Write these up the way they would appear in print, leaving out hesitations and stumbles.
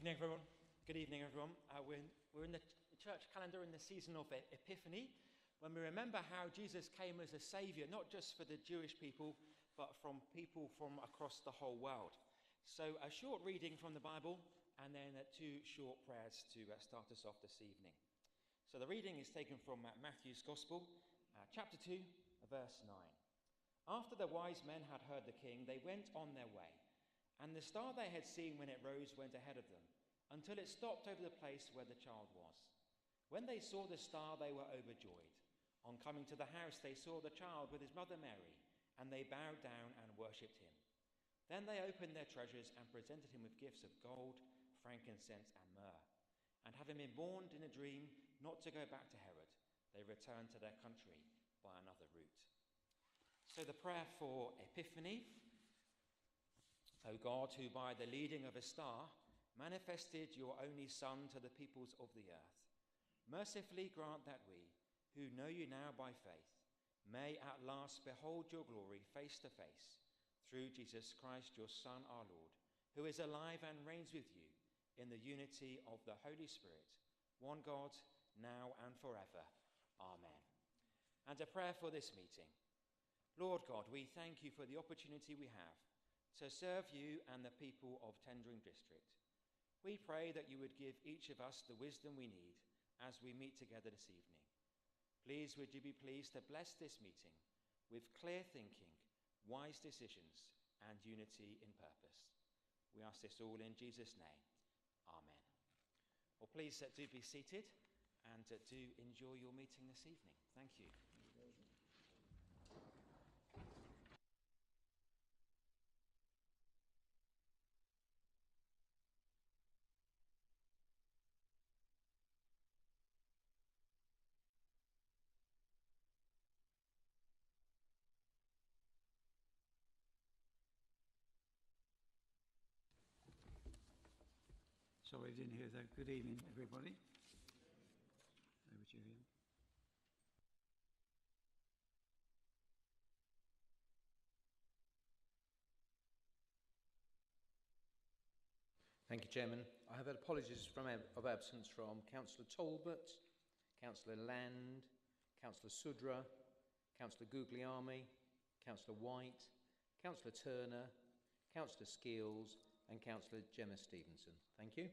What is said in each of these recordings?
evening, everyone. Good evening, everyone. We're in the church calendar in the season of Epiphany, when we remember how Jesus came as a saviour, not just for the Jewish people, but from people from across the whole world. So a short reading from the Bible, and then two short prayers to start us off this evening. So the reading is taken from Matthew's Gospel, chapter 2, verse 9. After the wise men had heard the king, they went on their way. And the star they had seen when it rose went ahead of them, until it stopped over the place where the child was. When they saw the star, they were overjoyed. On coming to the house, they saw the child with his mother Mary, and they bowed down and worshipped him. Then they opened their treasures and presented him with gifts of gold, frankincense, and myrrh. And having been warned in a dream not to go back to Herod, they returned to their country by another route. So the prayer for Epiphany. O God, who by the leading of a star manifested your only Son to the peoples of the earth, mercifully grant that we, who know you now by faith, may at last behold your glory face to face, through Jesus Christ, your Son, our Lord, who is alive and reigns with you in the unity of the Holy Spirit, one God, now and forever. Amen. And a prayer for this meeting. Lord God, we thank you for the opportunity we have to serve you and the people of Tendring District. We pray that you would give each of us the wisdom we need as we meet together this evening. Please, would you be pleased to bless this meeting with clear thinking, wise decisions, and unity in purpose. We ask this all in Jesus' name. Amen. Well, please do be seated and do enjoy your meeting this evening. Thank you. Sorry, I didn't hear that. Good evening, everybody. Over to you, Ian. Thank you, Chairman. I have had apologies of absence from Councillor Talbot, Councillor Land, Councillor Sudra, Councillor Guglielmi, Councillor White, Councillor Turner, Councillor Skeels, and Councillor Gemma Stevenson. Thank you.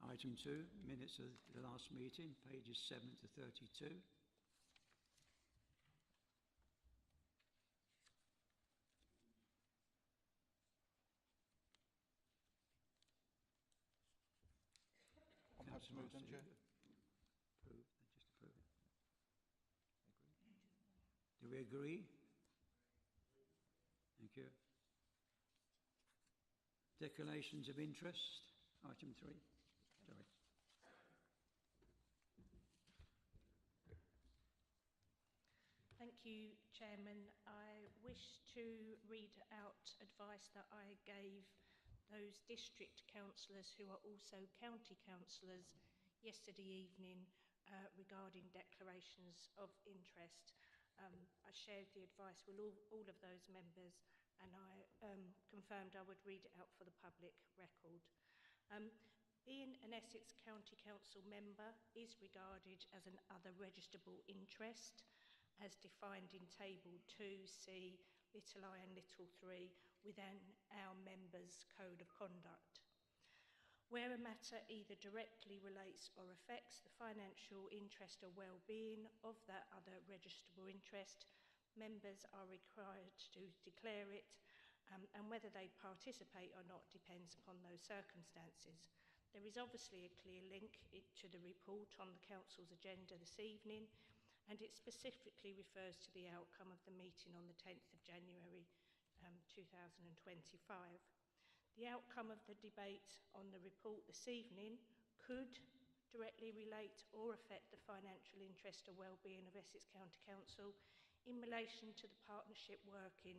Item 2, minutes of the last meeting, pages 7 to 32. I'm happy to move them, Chair. Approve, just approve it. Do we agree? Thank you. Declarations of interest, item 3. Sorry. Thank you, Chairman. I wish to read out advice that I gave those district councillors who are also county councillors yesterday evening regarding declarations of interest. I shared the advice with all of those members, and I confirmed I would read it out for the public record. Being an Essex County Council member is regarded as an other registrable interest, as defined in Table 2C, little I and little 3, within our members' Code of Conduct. Where a matter either directly relates or affects the financial interest or well-being of that other registrable interest, members are required to declare it, and whether they participate or not depends upon those circumstances. There is obviously a clear link to the report on the Council's agenda this evening, and it specifically refers to the outcome of the meeting on the 10th of January 2025. The outcome of the debate on the report this evening could directly relate or affect the financial interest or well-being of Essex County Council in relation to the partnership working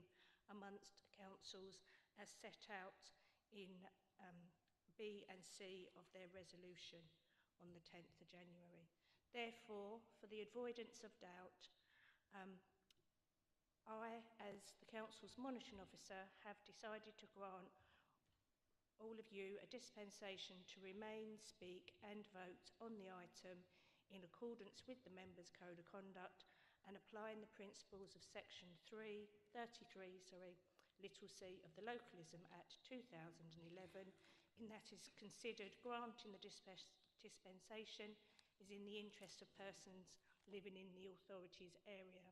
amongst councils as set out in B and C of their resolution on the 10th of January. Therefore, for the avoidance of doubt, I, as the Council's monitoring officer, have decided to grant all of you a dispensation to remain, speak and vote on the item in accordance with the Members' Code of Conduct and applying the principles of Section 33, little c of the Localism Act 2011, in that is considered granting the dispensation is in the interest of persons living in the authority's area.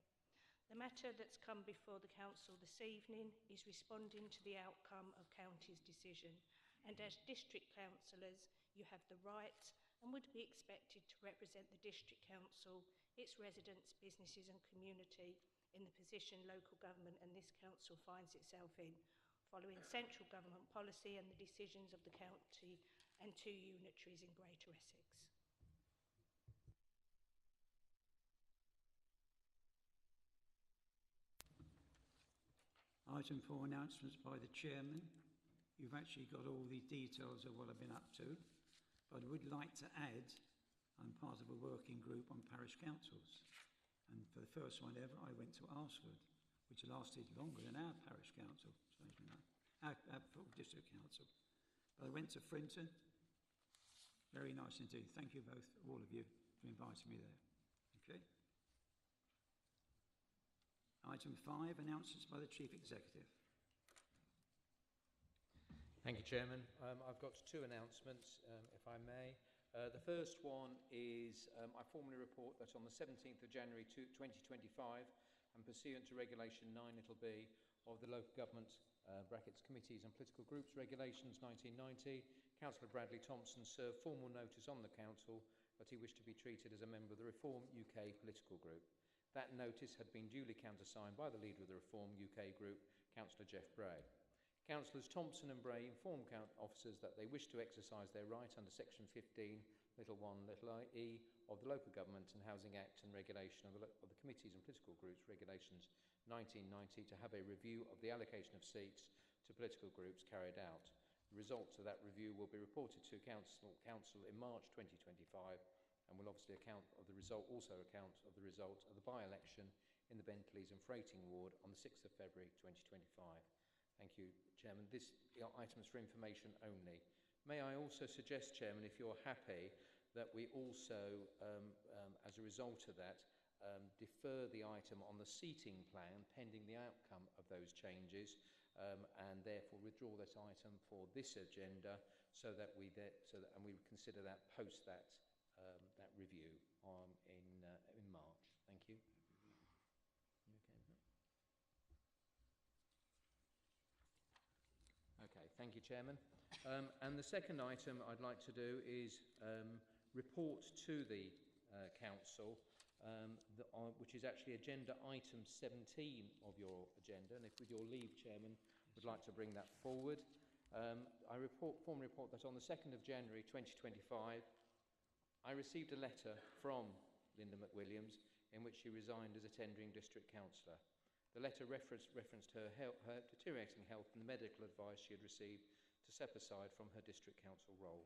The matter that's come before the Council this evening is responding to the outcome of County's decision, and as District Councillors you have the right and would be expected to represent the District Council, its residents, businesses and community in the position local government and this Council finds itself in, following central government policy and the decisions of the County and 2 unitaries in Greater Essex. Item 4, announcements by the Chairman. You've actually got all the details of what I've been up to, but I would like to add, I'm part of a working group on parish councils. And for the first one ever, I went to Arswood, which lasted longer than our parish council, strangely enough, our full district council. But I went to Frinton. Very nice indeed. Thank you both, all of you, for inviting me there. Okay. Item 5, announcements by the Chief Executive. Thank you, Chairman. I've got 2 announcements, if I may. The first one is I formally report that on the 17th of January 2025, and pursuant to Regulation 9(b) of the Local Government Committees and Political Groups Regulations 1990, Councillor Bradley Thompson served formal notice on the Council that he wished to be treated as a member of the Reform UK political group. That notice had been duly countersigned by the leader of the Reform UK group, Councillor Jeff Bray. Councillors Thompson and Bray informed officers that they wished to exercise their right under Section 15, little 1, little e of the Local Government and Housing Act and Regulation of the Committees and Political Groups Regulations 1990 to have a review of the allocation of seats to political groups carried out. The results of that review will be reported to Council in March 2025 and will obviously account of the result of the by-election in the Bentleys and Freighting ward on the 6th of February 2025. Thank you, Chairman. This item is for information only. May I also suggest, Chairman, if you're happy, that we also, as a result of that, defer the item on the seating plan pending the outcome of those changes, and therefore withdraw that item for this agenda so that we consider that post that review in March. Thank you. Okay, thank you, Chairman. And the second item I'd like to do is report to the Council, which is actually agenda item 17 of your agenda, and if with your leave, Chairman, would like to bring that forward. I formally report that on the 2nd of January 2025, I received a letter from Linda McWilliams in which she resigned as a tendering district councillor. The letter referenced her deteriorating health and the medical advice she had received to step aside from her district council role.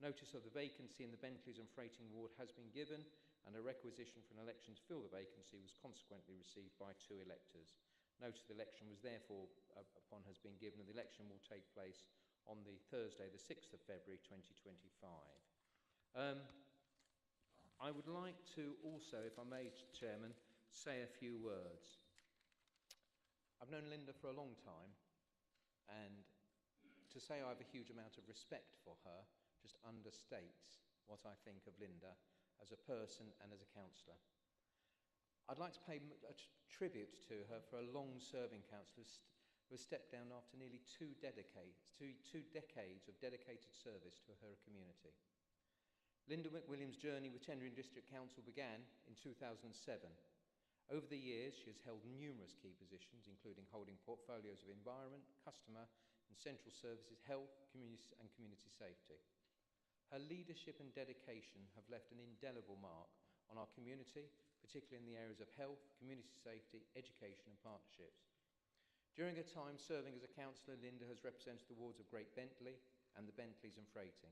Notice of the vacancy in the Bentleys and Freighting ward has been given, and a requisition for an election to fill the vacancy was consequently received by 2 electors. Notice of the election was therefore has been given, and the election will take place on the Thursday, the 6th of February 2025. I would like to also, if I may, Chairman, say a few words. I've known Linda for a long time, and to say I have a huge amount of respect for her just understates what I think of Linda as a person and as a councillor. I'd like to pay a tribute to her for a long-serving councillor who has stepped down after nearly 2 decades of dedicated service to her community. Linda McWilliams' journey with Tendring District Council began in 2007. Over the years, she has held numerous key positions, including holding portfolios of environment, customer and central services, health, community safety. Her leadership and dedication have left an indelible mark on our community, particularly in the areas of health, community safety, education and partnerships. During her time serving as a councillor, Linda has represented the wards of Great Bentley and the Bentleys and Freighting.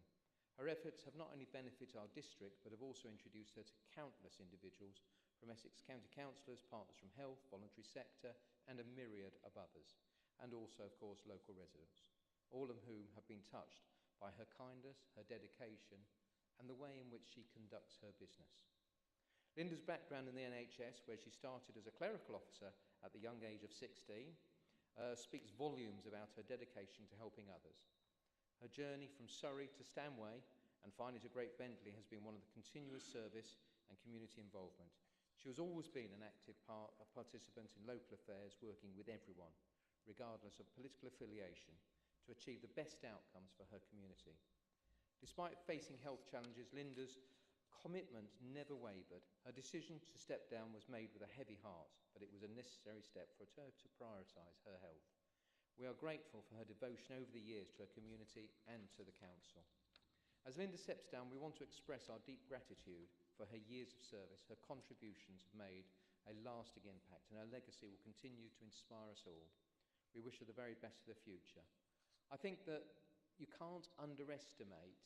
Her efforts have not only benefited our district, but have also introduced her to countless individuals from Essex County Councillors, partners from health, voluntary sector, and a myriad of others, and also, of course, local residents, all of whom have been touched by her kindness, her dedication, and the way in which she conducts her business. Linda's background in the NHS, where she started as a clerical officer at the young age of 16, speaks volumes about her dedication to helping others. Her journey from Surrey to Stanway and finally to Great Bentley has been one of the continuous service and community involvement. She has always been an active participant in local affairs, working with everyone, regardless of political affiliation, to achieve the best outcomes for her community. Despite facing health challenges, Linda's commitment never wavered. Her decision to step down was made with a heavy heart, but it was a necessary step for her to prioritise her health. We are grateful for her devotion over the years to her community and to the council. As Linda steps down, we want to express our deep gratitude for her years of service. Her contributions have made a lasting impact, and her legacy will continue to inspire us all. We wish her the very best for the future. I think that you can't underestimate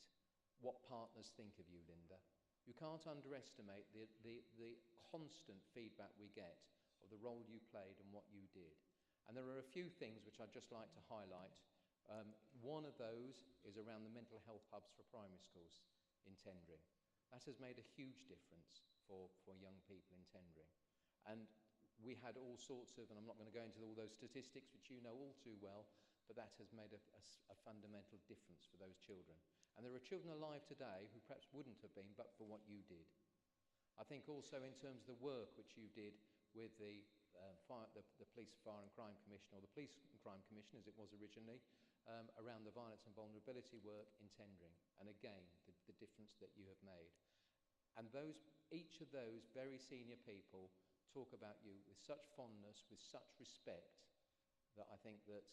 what partners think of you, Linda. You can't underestimate the constant feedback we get of the role you played and what you did. And there are a few things which I'd just like to highlight. One of those is around the mental health hubs for primary schools in Tendring. That has made a huge difference for young people in Tendring. And we had all sorts of, and I'm not going to go into all those statistics which you know all too well, but that has made a fundamental difference for those children. And there are children alive today who perhaps wouldn't have been but for what you did. I think also in terms of the work which you did with the Police, Fire and Crime Commission, or the Police and Crime Commission as it was originally, around the violence and vulnerability work in Tendring. And again, the difference that you have made. And each of those very senior people talk about you with such fondness, with such respect, that I think that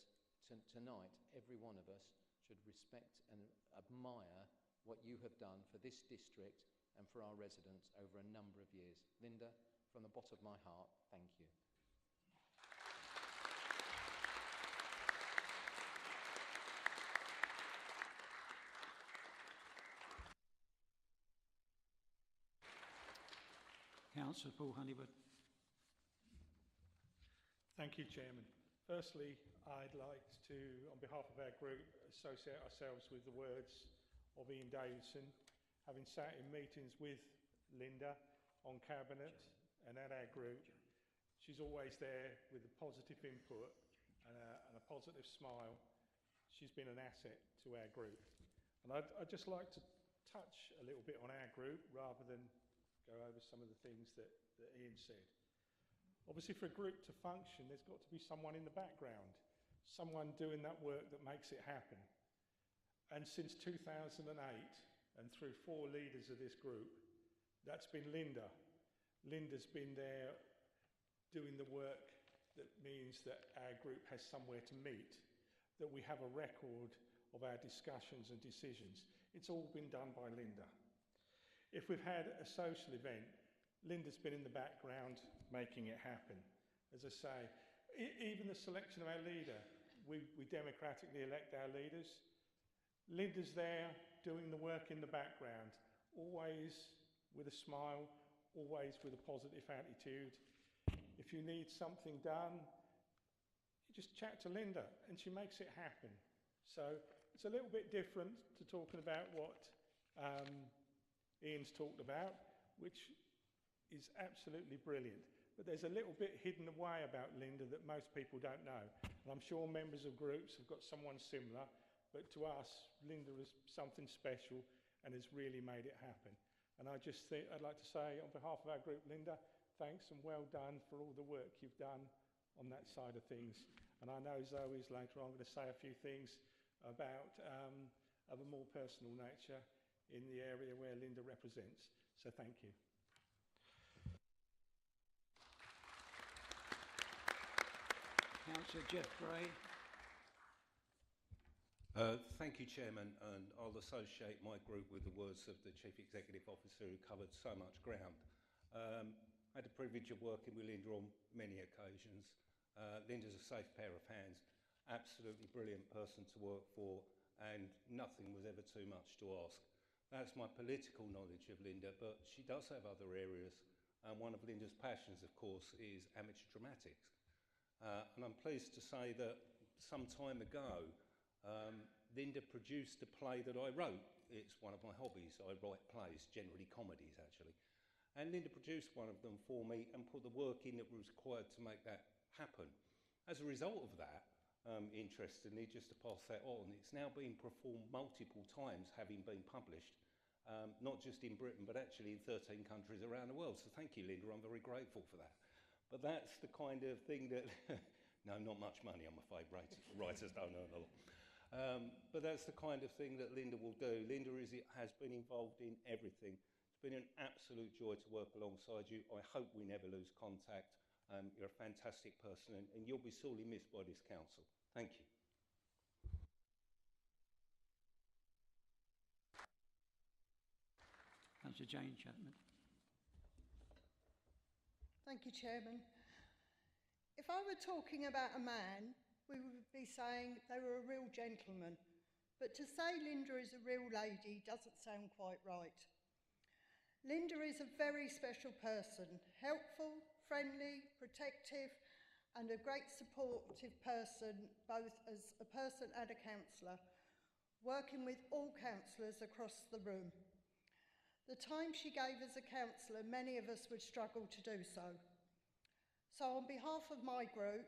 tonight every one of us should respect and admire what you have done for this district and for our residents over a number of years. Linda, from the bottom of my heart, thank you. Councillor Paul Honeywood. Thank you, Chairman. Firstly, I'd like to, on behalf of our group, associate ourselves with the words of Ian Davidson. Having sat in meetings with Linda on Cabinet and at our group, she's always there with a positive input and a positive smile. She's been an asset to our group. And I'd just like to touch a little bit on our group rather than go over some of the things that Ian said. Obviously, for a group to function, there's got to be someone in the background, someone doing that work that makes it happen. And since 2008, and through 4 leaders of this group, that's been Linda. Linda's been there doing the work that means that our group has somewhere to meet, that we have a record of our discussions and decisions. It's all been done by Linda. If we've had a social event, Linda's been in the background making it happen. As I say, even the selection of our leader, we democratically elect our leaders. Linda's there doing the work in the background, always with a smile, always with a positive attitude. If you need something done, you just chat to Linda and she makes it happen. So it's a little bit different to talking about what Ian's talked about, which is absolutely brilliant. But there's a little bit hidden away about Linda that most people don't know. And I'm sure members of groups have got someone similar, but to us, Linda is something special and has really made it happen. And I just think I'd like to say on behalf of our group, Linda, thanks and well done for all the work you've done on that side of things. And I know Zoe's later on going to say a few things about of a more personal nature in the area where Linda represents. So thank you. Councillor Jeff Gray. Thank you, Chairman, and I'll associate my group with the words of the Chief Executive Officer who covered so much ground. I had the privilege of working with Linda on many occasions. Linda's a safe pair of hands, absolutely brilliant person to work for, and nothing was ever too much to ask. That's my political knowledge of Linda, but she does have other areas And one of Linda's passions, of course, is amateur dramatics. And I'm pleased to say that some time ago, Linda produced a play that I wrote. It's one of my hobbies. I write plays, generally comedies, actually. And Linda produced one of them for me and put the work in that was required to make that happen. As a result of that, interestingly, just to pass that on, it's now been performed multiple times, having been published, not just in Britain, but actually in 13 countries around the world. So thank you, Linda. I'm very grateful for that. But that's the kind of thing that, no, not much money, I'm afraid. Writers don't earn a lot. But that's the kind of thing that Linda will do. Linda has been involved in everything. It's been an absolute joy to work alongside you. I hope we never lose contact. You're a fantastic person, and you'll be sorely missed by this council. Thank you. Councillor Jane Chapman. Thank you, Chairman. If I were talking about a man, we would be saying they were a real gentleman. But to say Linda is a real lady doesn't sound quite right. Linda is a very special person, helpful, friendly, protective, and a great supportive person, both as a person and a councillor, working with all councillors across the room. The time she gave as a councillor, many of us would struggle to do so. So on behalf of my group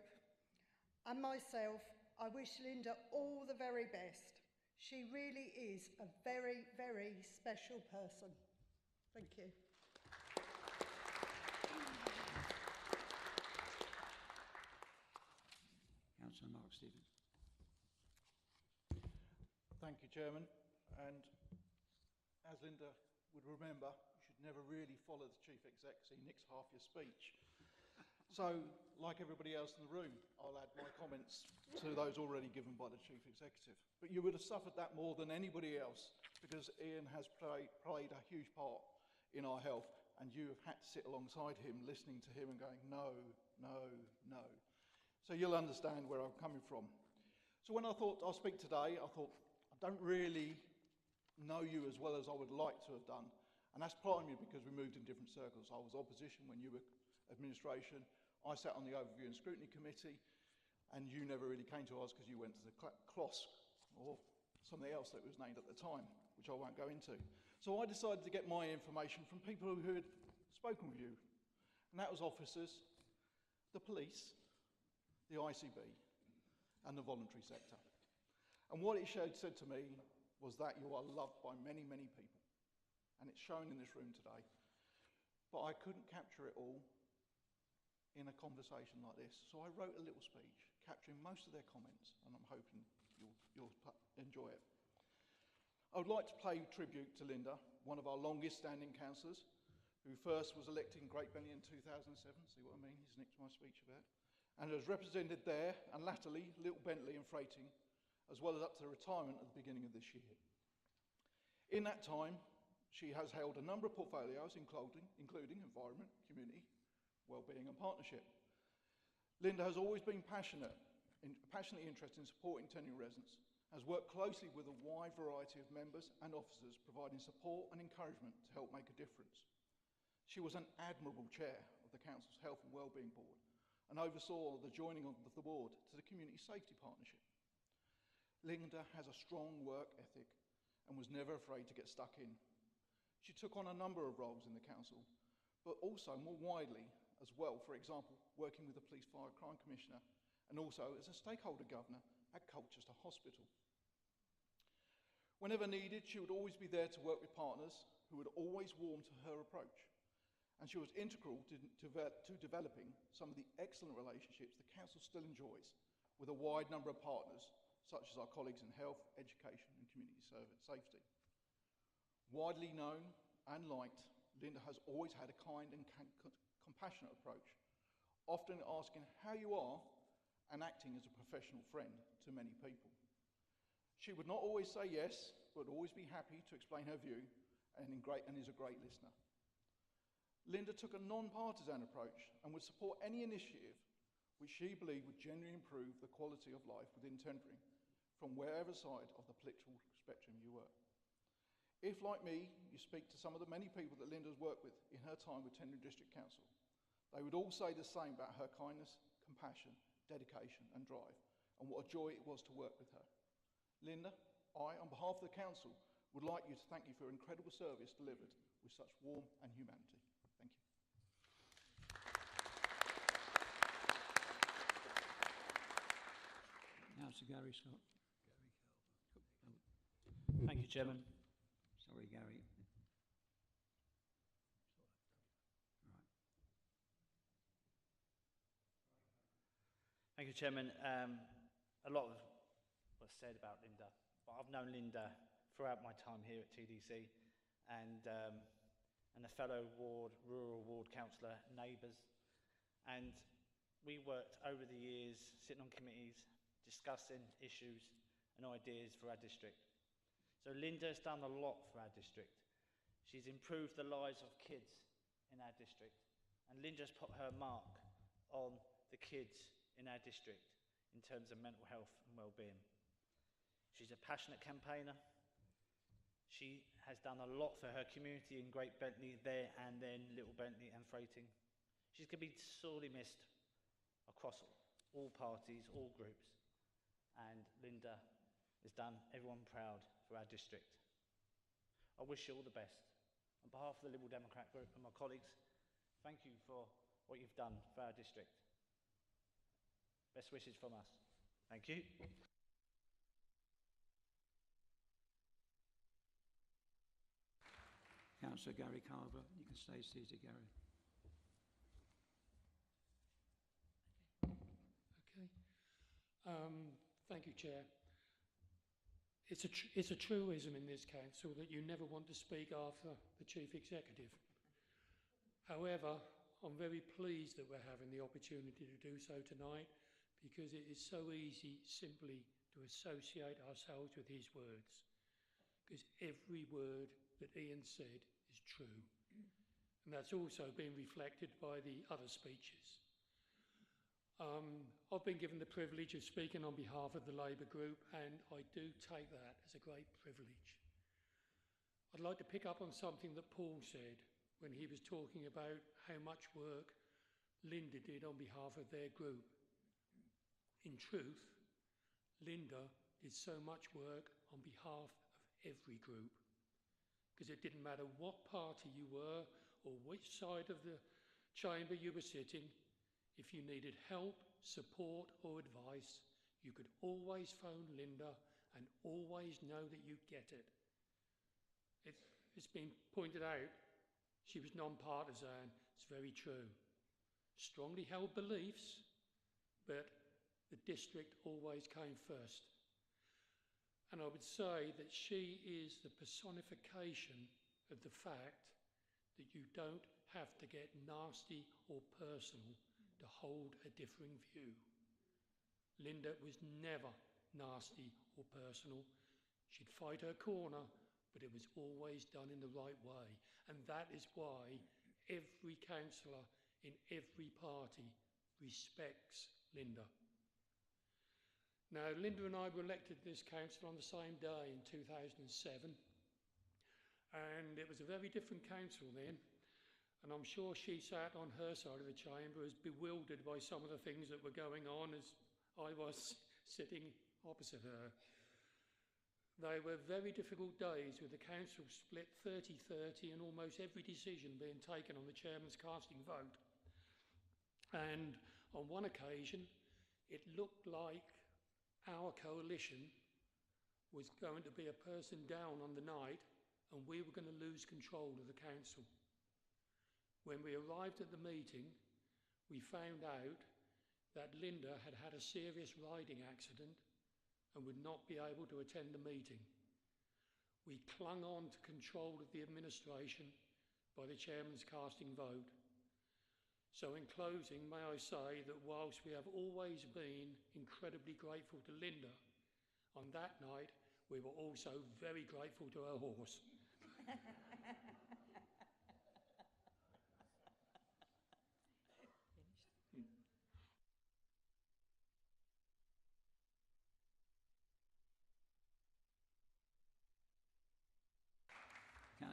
and myself, I wish Linda all the very best. She really is a very, very special person. Thank you. Councillor Mark Stevens. Thank you, Chairman. And as Linda would remember, you should never really follow the Chief Exec, so he nicks half your speech. So, like everybody else in the room, I'll add my comments to those already given by the Chief Executive. But you would have suffered that more than anybody else, because Ian has played a huge part in our health, and you have had to sit alongside him, listening to him and going, no, no, no. So you'll understand where I'm coming from. So when I thought I'll speak today, I thought, I don't really know you as well as I would like to have done. And that's primarily because we moved in different circles. I was opposition when you were administration. I sat on the Overview and Scrutiny Committee, and you never really came to us because you went to the CLOS, or something else that was named at the time, which I won't go into. So I decided to get my information from people who had spoken with you. And that was officers, the police, the ICB, and the voluntary sector. And what it said to me was that you are loved by many, many people. And it's shown in this room today. But I couldn't capture it all in a conversation like this. So I wrote a little speech capturing most of their comments, and I'm hoping you'll enjoy it. I would like to pay tribute to Linda, one of our longest standing councillors, who first was elected in Great Bentley in 2007, see what I mean? He's nicked my speech a bit. And has represented there, and latterly, Little Bentley and Freighting, as well as up to retirement at the beginning of this year. In that time, she has held a number of portfolios, including environment, community, wellbeing and partnership. Linda has always been passionately interested in supporting tenured residents, has worked closely with a wide variety of members and officers, providing support and encouragement to help make a difference. She was an admirable chair of the Council's Health and Wellbeing Board and oversaw the joining of the board to the Community Safety Partnership. Linda has a strong work ethic and was never afraid to get stuck in. She took on a number of roles in the council, but also more widely as well, for example, working with the Police Fire Crime Commissioner and also as a stakeholder governor at Colchester Hospital. Whenever needed, she would always be there to work with partners who would always warm to her approach. And she was integral to developing some of the excellent relationships the council still enjoys with a wide number of partners, such as our colleagues in health, education and community safety. Widely known and liked, Linda has always had a kind and compassionate approach, often asking how you are and acting as a professional friend to many people. She would not always say yes, but always be happy to explain her view and is a great listener. Linda took a non-partisan approach and would support any initiative which she believed would genuinely improve the quality of life within Tendring from wherever side of the political spectrum you were. If, like me, you speak to some of the many people that Linda's worked with in her time with Tendring District Council, they would all say the same about her kindness, compassion, dedication and drive, and what a joy it was to work with her. Linda, I, on behalf of the Council, would like you to thank you for your incredible service delivered with such warmth and humanity. Thank you. Councillor Gary Scott. Thank you, Chairman. Sorry, Gary. Thank you, Chairman. A lot was said about Linda, but I've known Linda throughout my time here at TDC and a fellow rural ward councillor, neighbours. And we worked over the years, sitting on committees, discussing issues and ideas for our district. So Linda's done a lot for our district. She's improved the lives of kids in our district. And Linda's put her mark on the kids in our district in terms of mental health and well-being. She's a passionate campaigner. She has done a lot for her community in Great Bentley there and then Little Bentley and Freighting. She's going to be sorely missed across all parties, all groups. And Linda has done everyone proud for our district. I wish you all the best. On behalf of the Liberal Democrat Group and my colleagues, thank you for what you've done for our district. Best wishes from us. Thank you. Councillor Gary Carver, you can stay seated, Gary. Okay. Thank you, Chair. It's a truism in this council that you never want to speak after the Chief Executive. However, I'm very pleased that we're having the opportunity to do so tonight, because it is so easy simply to associate ourselves with his words, because every word that Ian said is true. And that's also been reflected by the other speeches. I've been given the privilege of speaking on behalf of the Labour group, and I do take that as a great privilege. I'd like to pick up on something that Paul said when he was talking about how much work Linda did on behalf of their group. In truth, Linda did so much work on behalf of every group, because it didn't matter what party you were or which side of the chamber you were sitting. If you needed help, support or advice, you could always phone Linda and always know that you'd get it. It's been pointed out, she was non-partisan. It's very true. Strongly held beliefs, but the district always came first. And I would say that she is the personification of the fact that you don't have to get nasty or personal to hold a differing view. Linda was never nasty or personal. She'd fight her corner, but it was always done in the right way. And that is why every councillor in every party respects Linda. Now, Linda and I were elected to this council on the same day in 2007, and it was a very different council then. And I'm sure she sat on her side of the chamber as bewildered by some of the things that were going on as I was sitting opposite her. They were very difficult days, with the council split 30-30 and almost every decision being taken on the chairman's casting vote. And on one occasion, it looked like our coalition was going to be a person down on the night and we were going to lose control of the council. When we arrived at the meeting, we found out that Linda had had a serious riding accident and would not be able to attend the meeting. We clung on to control of the administration by the chairman's casting vote. So in closing, may I say that whilst we have always been incredibly grateful to Linda, on that night we were also very grateful to her horse.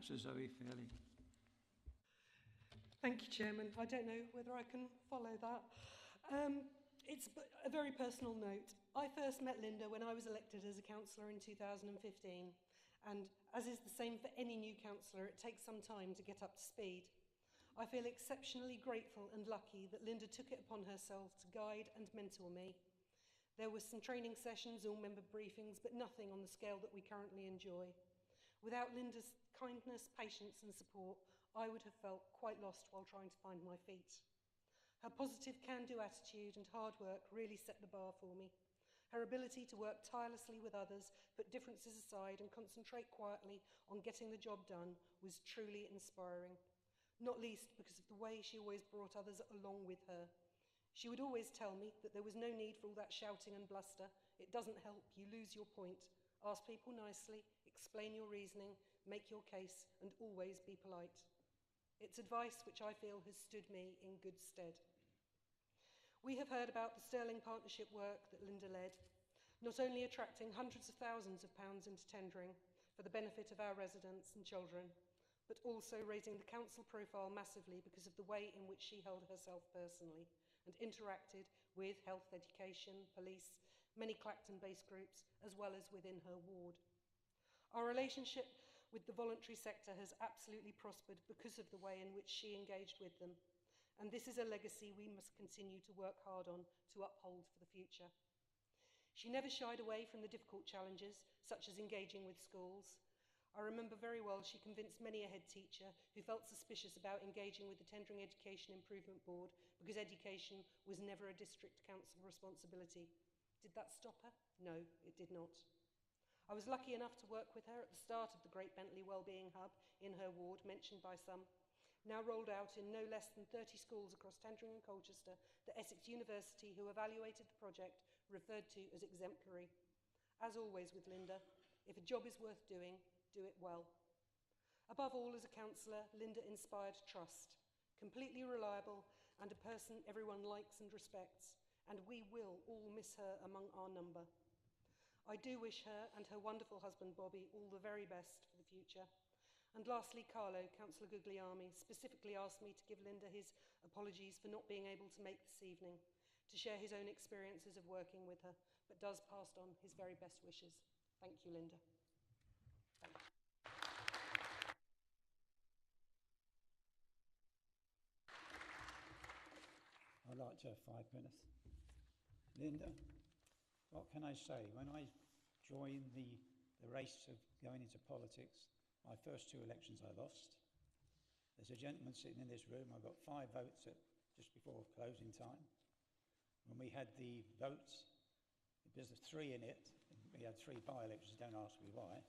Councillor Zoe Fairley. Thank you, Chairman. I don't know whether I can follow that. It's a very personal note. I first met Linda when I was elected as a councillor in 2015, and as is the same for any new councillor, it takes some time to get up to speed. I feel exceptionally grateful and lucky that Linda took it upon herself to guide and mentor me. There were some training sessions, all member briefings, but nothing on the scale that we currently enjoy. Without Linda's kindness, patience and support, I would have felt quite lost while trying to find my feet. Her positive can-do attitude and hard work really set the bar for me. Her ability to work tirelessly with others, put differences aside and concentrate quietly on getting the job done was truly inspiring. Not least because of the way she always brought others along with her. She would always tell me that there was no need for all that shouting and bluster. It doesn't help, you lose your point. Ask people nicely, explain your reasoning, make your case, and always be polite. It's advice which I feel has stood me in good stead. We have heard about the sterling partnership work that Linda led, not only attracting hundreds of thousands of pounds into tendering for the benefit of our residents and children, but also raising the council profile massively because of the way in which she held herself personally and interacted with health, education, police, many Clacton-based groups, as well as within her ward. Our relationship with the voluntary sector has absolutely prospered because of the way in which she engaged with them. And this is a legacy we must continue to work hard on to uphold for the future. She never shied away from the difficult challenges, such as engaging with schools. I remember very well she convinced many a head teacher who felt suspicious about engaging with the Tendring Education Improvement Board because education was never a district council responsibility. Did that stop her? No, it did not. I was lucky enough to work with her at the start of the Great Bentley Wellbeing Hub in her ward, mentioned by some. Now rolled out in no less than 30 schools across Tendring and Colchester, that Essex University, who evaluated the project, referred to as exemplary. As always with Linda, if a job is worth doing, do it well. Above all, as a councillor, Linda inspired trust, completely reliable and a person everyone likes and respects, and we will all miss her among our number. I do wish her and her wonderful husband Bobby all the very best for the future. And lastly, Carlo, Councillor Guglielmi, specifically asked me to give Linda his apologies for not being able to make this evening, to share his own experiences of working with her, but does pass on his very best wishes. Thank you, Linda. Thank you. I'd like to have 5 minutes. Linda, what can I say? When I joined the race of going into politics, my first 2 elections I lost. There's a gentleman sitting in this room, I got 5 votes just before closing time. When we had the votes, there's 3 in it, we had 3 by-elections, don't ask me why.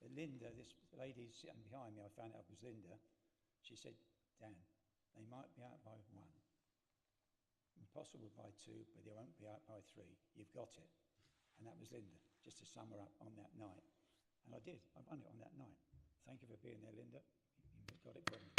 But Linda, this lady sitting behind me, I found out it was Linda, she said, Dan, they might be out by 1. Impossible by 2, but they won't be out by 3. You've got it. And that was Linda, just to sum her up on that night. And I did, I won it on that night. Thank you for being there, Linda. You got it for me.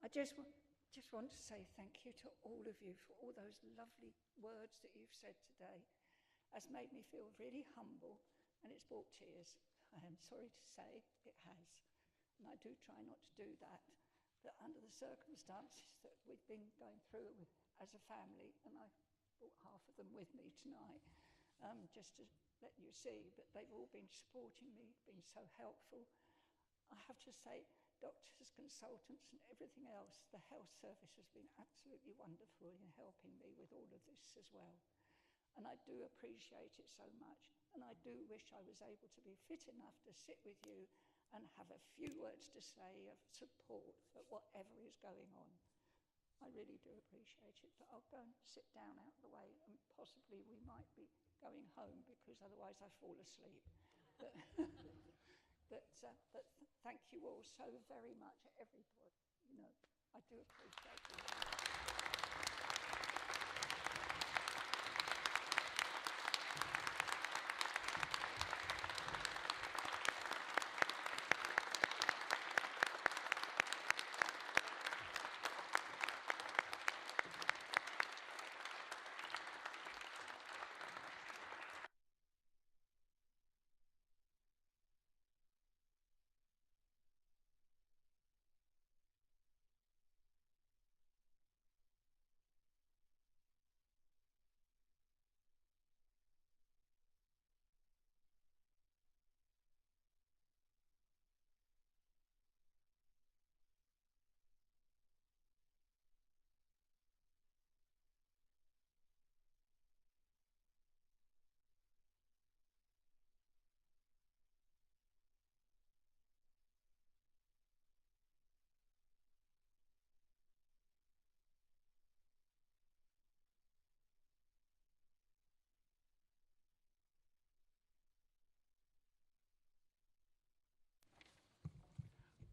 I just want to say thank you to all of you for all those lovely words that you've said today. It's made me feel really humble and it's brought tears. I am sorry to say it has. And I do try not to do that. But under the circumstances that we've been going through with as a family, and I brought half of them with me tonight, just to let you see, but they've all been supporting me, been so helpful. I have to say, doctors, consultants and everything else, the health service has been absolutely wonderful in helping me with all of this as well. And I do appreciate it so much. And I do wish I was able to be fit enough to sit with you and have a few words to say of support for whatever is going on. I really do appreciate it, but I'll go and sit down out of the way, and possibly we might be going home because otherwise I fall asleep. But thank you all so very much, everybody. You know, I do appreciate it.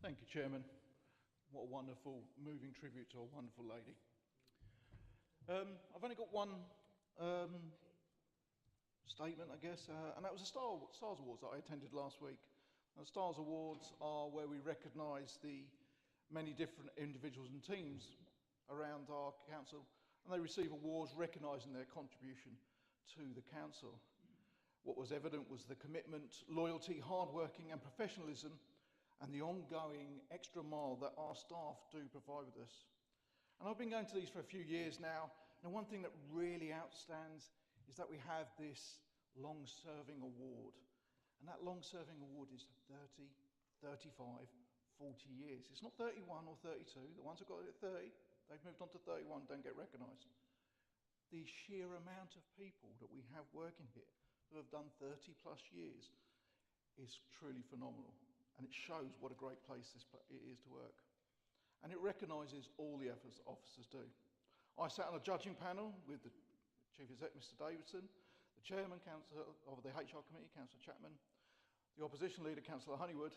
Thank you, Chairman. What a wonderful, moving tribute to a wonderful lady. I've only got one statement, I guess, and that was the Stars Awards that I attended last week. The Stars Awards are where we recognise the many different individuals and teams around our council, and they receive awards recognising their contribution to the council. What was evident was the commitment, loyalty, hard working and professionalism, and the ongoing extra mile that our staff do provide with us. And I've been going to these for a few years now, and one thing that really outstands is that we have this long-serving award. And that long-serving award is 30, 35, 40 years. It's not 31 or 32. The ones who got it at 30, they've moved on to 31, don't get recognised. The sheer amount of people that we have working here who have done 30 plus years is truly phenomenal. And it shows what a great place it is to work. And it recognises all the efforts that officers do. I sat on a judging panel with the Chief Exec, Mr Davidson, the Chairman of the HR Committee, Councillor Chapman, the Opposition Leader, Councillor Honeywood,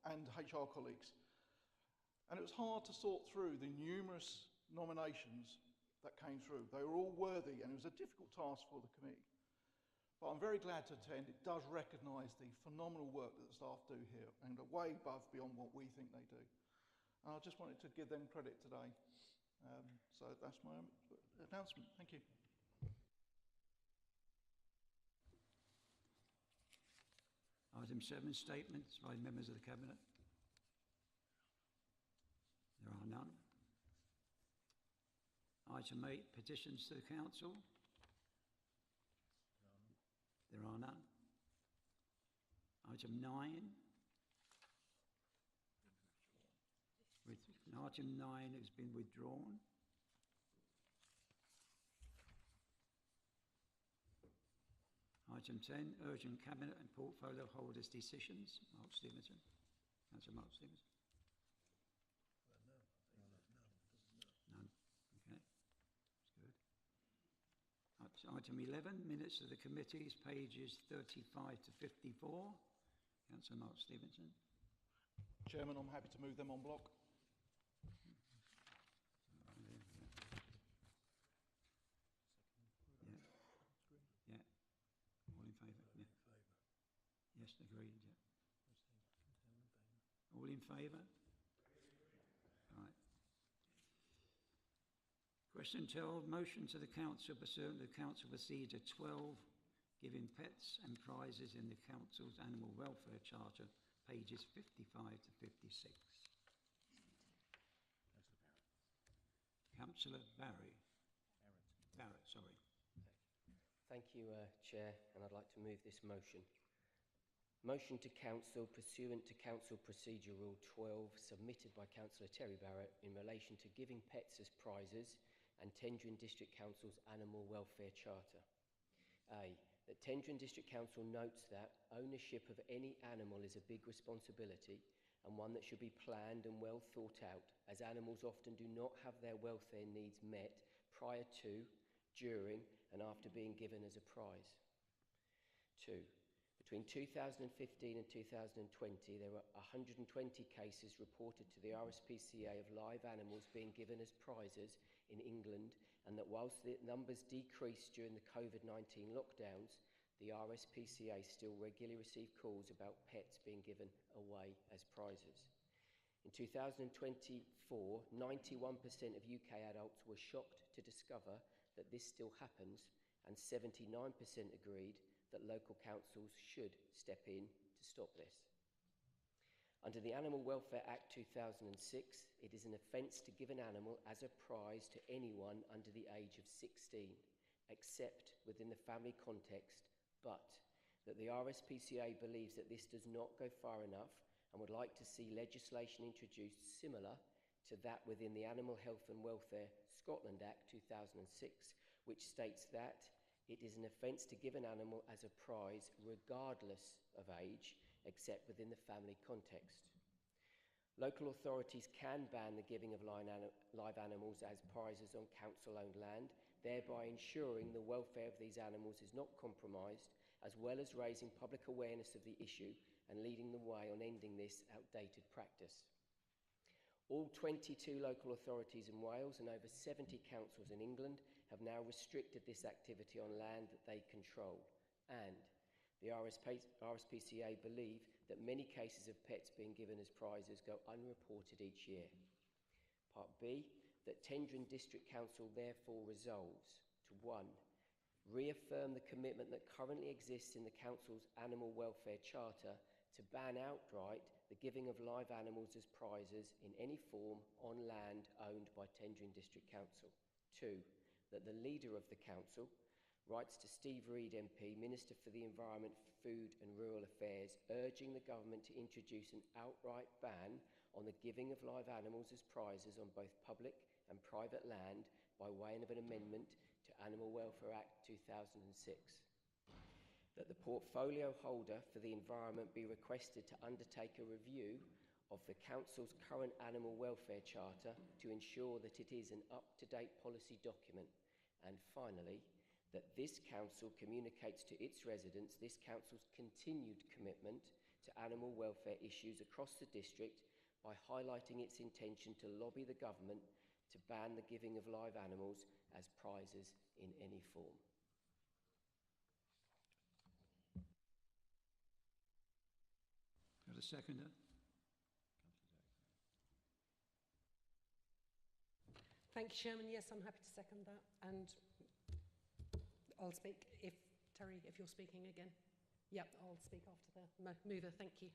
and HR colleagues. And it was hard to sort through the numerous nominations that came through. They were all worthy, and it was a difficult task for the committee. But I'm very glad to attend. It does recognise the phenomenal work that the staff do here, and are way above beyond what we think they do. And I just wanted to give them credit today. So that's my announcement. Thank you. Item 7, statements by members of the Cabinet. There are none. Item 8, petitions to the Council. There are none. Item 9. Item 9 has been withdrawn. Item 10, urgent Cabinet and portfolio holders' decisions. Mark Stevenson. Councillor Mark Stevenson. None. Okay. That's good. Item 11, minutes of the committees, pages 35 to 54. Councillor Mark Stevenson. Chairman, I'm happy to move them en bloc. Yeah. All in favour? Yeah. Yes, agreed. Yeah. All in favour? Right. Question 12, motion to the Council pursuant to Council Procedure 12, giving pets and prizes in the Council's Animal Welfare Charter, pages 55 to 56. Councillor Barry. Thank you, Chair, and I'd like to move this motion. Motion to Council pursuant to Council Procedure Rule 12, submitted by Councillor Terry Barrett in relation to giving pets as prizes and Tendring District Council's Animal Welfare Charter. A, that Tendring District Council notes that ownership of any animal is a big responsibility and one that should be planned and well thought out, as animals often do not have their welfare needs met prior to, during and after being given as a prize. 2. Between 2015 and 2020, there were 120 cases reported to the RSPCA of live animals being given as prizes in England, and that whilst the numbers decreased during the COVID-19 lockdowns, the RSPCA still regularly received calls about pets being given away as prizes. In 2024, 91% of UK adults were shocked to discover that this still happens, and 79% agreed that local councils should step in to stop this. Under the Animal Welfare Act 2006, it is an offence to give an animal as a prize to anyone under the age of 16, except within the family context, but that the RSPCA believes that this does not go far enough and would like to see legislation introduced similar to that within the Animal Health and Welfare Scotland Act 2006, which states that it is an offence to give an animal as a prize regardless of age, except within the family context. Local authorities can ban the giving of live animals as prizes on council-owned land, thereby ensuring the welfare of these animals is not compromised, as well as raising public awareness of the issue and leading the way on ending this outdated practice. All 22 local authorities in Wales and over 70 councils in England have now restricted this activity on land that they control, and the RSPCA believe that many cases of pets being given as prizes go unreported each year. Part B, that Tendring District Council therefore resolves to 1. Reaffirm the commitment that currently exists in the Council's Animal Welfare Charter to ban outright the giving of live animals as prizes in any form on land owned by Tendring District Council. 2. That the leader of the council writes to Steve Reid MP, Minister for the Environment, Food and Rural Affairs, urging the government to introduce an outright ban on the giving of live animals as prizes on both public and private land by way of an amendment to Animal Welfare Act 2006. That the portfolio holder for the environment be requested to undertake a review of the Council's current Animal Welfare Charter to ensure that it is an up-to-date policy document. And finally, that this Council communicates to its residents this Council's continued commitment to animal welfare issues across the district by highlighting its intention to lobby the government to ban the giving of live animals as prizes in any form. Got a seconder? Thank you, Chairman. Yes, I'm happy to second that. And I'll speak if, Terry, if you're speaking again. Yep, I'll speak after the mover. Thank you.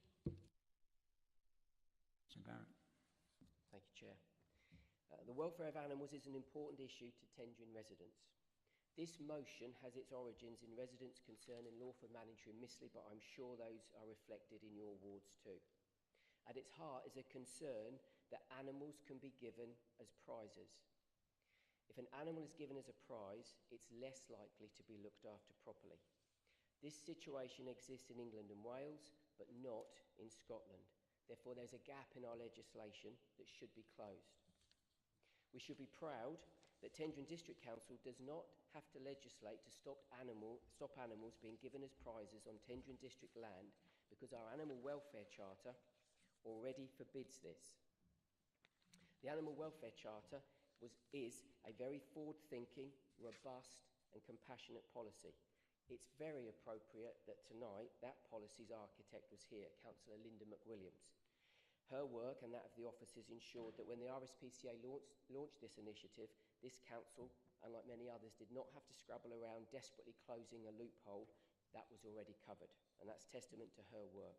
Mr. Barrett. Thank you, Chair. The welfare of animals is an important issue to Tendring residents. This motion has its origins in residents' concern in Lawford Manningtree and Missley, but I'm sure those are reflected in your wards too. At its heart is a concern that animals can be given as prizes. If an animal is given as a prize, it's less likely to be looked after properly. This situation exists in England and Wales, but not in Scotland. Therefore, there's a gap in our legislation that should be closed. We should be proud that Tendring District Council does not have to legislate to stop animals being given as prizes on Tendring District land, because our Animal Welfare Charter already forbids this. The Animal Welfare Charter is a very forward-thinking, robust and compassionate policy. It's very appropriate that tonight that policy's architect was here, Councillor Linda McWilliams. Her work and that of the officers ensured that when the RSPCA launched this initiative, this council, unlike many others, did not have to scrabble around desperately closing a loophole that was already covered, and that's testament to her work.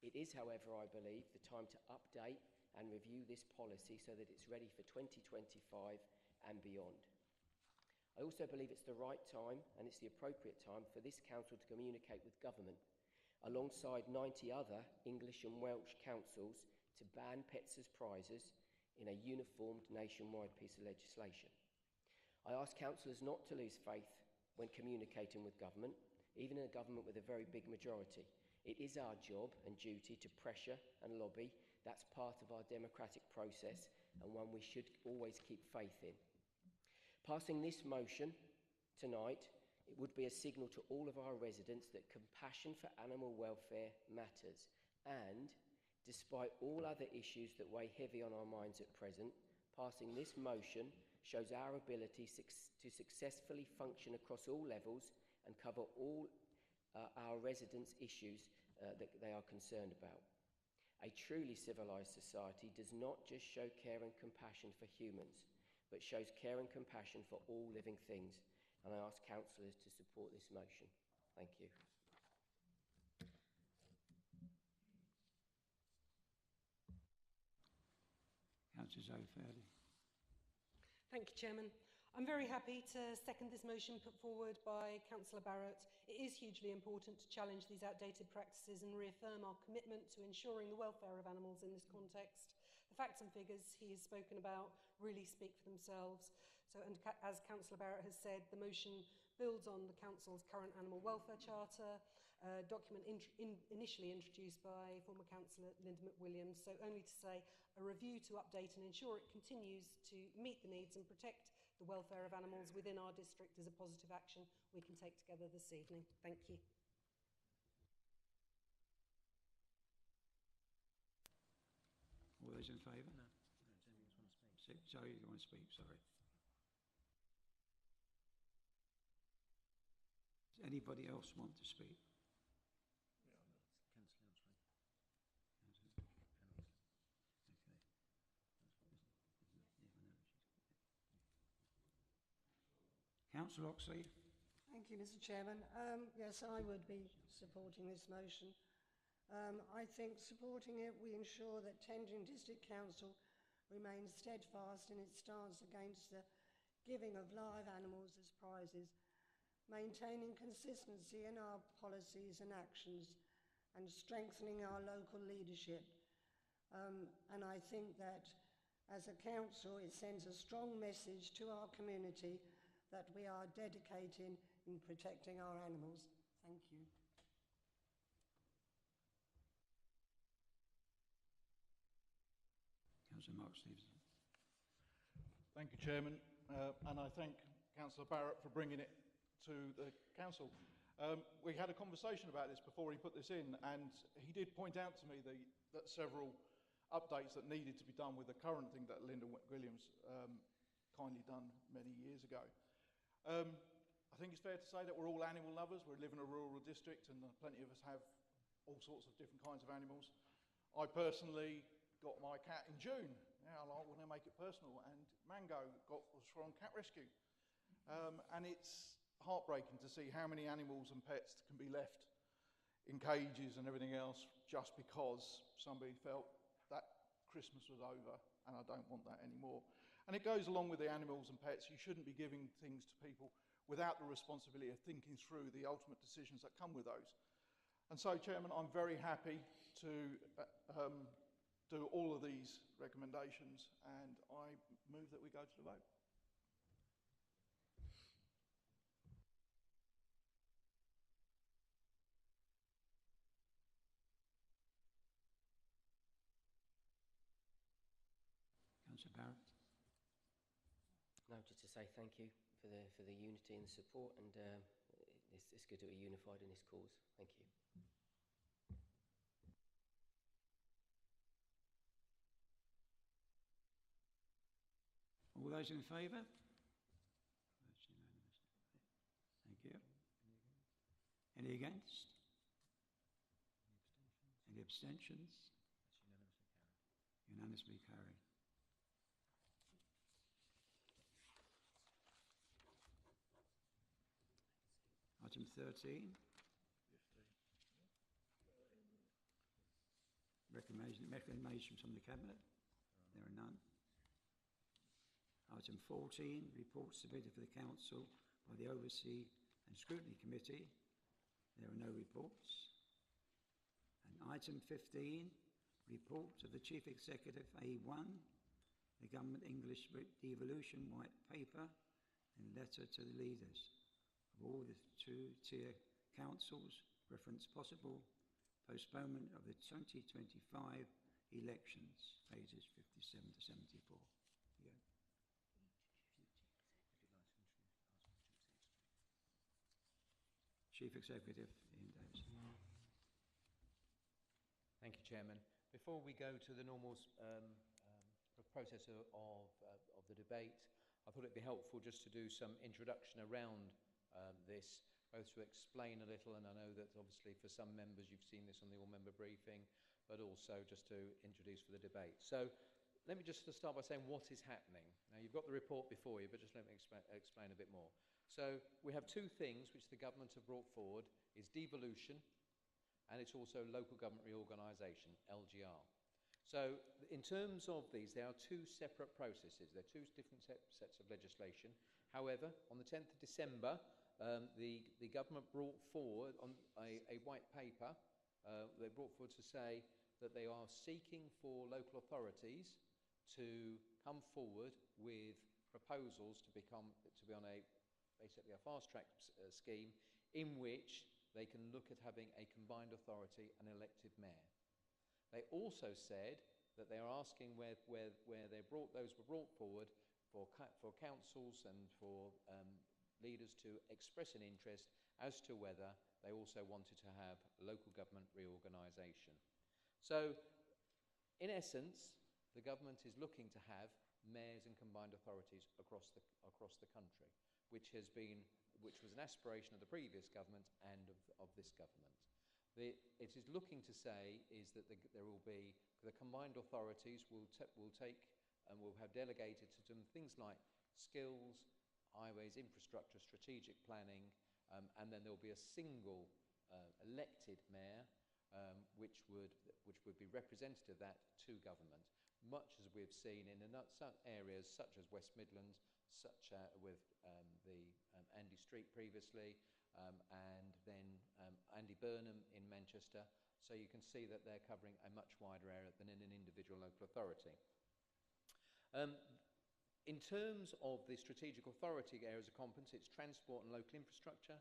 It is, however, I believe, the time to update and review this policy so that it's ready for 2025 and beyond. I also believe it's the right time and it's the appropriate time for this council to communicate with government, alongside 90 other English and Welsh councils, to ban pets as prizes in a uniformed nationwide piece of legislation. I ask councillors not to lose faith when communicating with government, even in a government with a very big majority. It is our job and duty to pressure and lobby. That's part of our democratic process and one we should always keep faith in. Passing this motion tonight, it would be a signal to all of our residents that compassion for animal welfare matters, and despite all other issues that weigh heavy on our minds at present, passing this motion shows our ability to successfully function across all levels and cover all our residents' issues that they are concerned about. A truly civilised society does not just show care and compassion for humans, but shows care and compassion for all living things. And I ask councillors to support this motion. Thank you. Councillor Zoe Fairley. Thank you, Chairman. I'm very happy to second this motion put forward by Councillor Barrett. It is hugely important to challenge these outdated practices and reaffirm our commitment to ensuring the welfare of animals in this context. The facts and figures he has spoken about really speak for themselves. So, and as Councillor Barrett has said, the motion builds on the Council's current Animal Welfare Charter, a document initially introduced by former Councillor Linda McWilliams. So only to say, a review to update and ensure it continues to meet the needs and protect the welfare of animals within our district is a positive action we can take together this evening. Thank you. All those in favour? No. Zoe, you want to speak? Sorry. Does anybody else want to speak? Councillor Oxley. Thank you, Mr. Chairman. Yes, I would be supporting this motion. I think supporting it, we ensure that Tendring District Council remains steadfast in its stance against the giving of live animals as prizes, maintaining consistency in our policies and actions, and strengthening our local leadership. And I think that as a council, it sends a strong message to our community that we are dedicated in protecting our animals. Thank you. Councillor Mark Stevenson. Thank you, Chairman, and I thank Councillor Barrett for bringing it to the council. We had a conversation about this before he put this in, and he did point out to me that several updates that needed to be done with the current thing that Linda Williams kindly done many years ago. I think it's fair to say that we're all animal lovers. We live in a rural district, and plenty of us have all sorts of different kinds of animals. I personally got my cat in June. Now I want to make it personal, and Mango was from Cat Rescue. And it's heartbreaking to see how many animals and pets can be left in cages and everything else just because somebody felt that Christmas was over and I don't want that anymore. And it goes along with the animals and pets. You shouldn't be giving things to people without the responsibility of thinking through the ultimate decisions that come with those. And so, Chairman, I'm very happy to do all of these recommendations, and I move that we go to the vote. Councillor Barrett. No, just to say thank you for the unity and the support, and it's good that we're unified in this cause. Thank you. All those in favour? That's unanimous. Thank you. Any against? Any abstentions? Unanimously carried. Item 13. Reclamation from the Cabinet. There are none. Item 14, reports submitted for the Council by the Oversee and Scrutiny Committee. There are no reports. And item 15, report of the Chief Executive A1, the Government English Devolution White Paper and letter to the leaders of all the two-tier councils, reference possible postponement of the 2025 elections, pages 57 to 74. Yeah. Chief Executive Ian Davison. Thank you, Chairman. Before we go to the normal process of the debate, I thought it'd be helpful just to do some introduction around this, both to explain a little, and I know that obviously for some members you've seen this on the all-member briefing, but also just to introduce for the debate. So let me just start by saying what is happening. Now, you've got the report before you, but just let me explain a bit more. So we have two things which the government have brought forward, is devolution, and it's also local government reorganisation, LGR. So in terms of these, there are two separate processes. They're two different sets of legislation. However, on the 10th of December, the government brought forward on a white paper. They brought forward to say that they are seeking for local authorities to come forward with proposals to be on basically a fast-track scheme in which they can look at having a combined authority and elected mayor. They also said that they are asking where those were brought forward for councils and for leaders to express an interest as to whether they also wanted to have local government reorganisation. So, in essence, the government is looking to have mayors and combined authorities across the country, which was an aspiration of the previous government and of this government. It is looking to say is that there will be the combined authorities will take and will have delegated to them things like skills, highways, infrastructure, strategic planning, and then there will be a single elected mayor, which would be representative of that to government, much as we've seen in some areas such as West Midlands, such with Andy Street previously, and then Andy Burnham in Manchester. So you can see that they're covering a much wider area than in an individual local authority. In terms of the strategic authority areas of competence, it's transport and local infrastructure,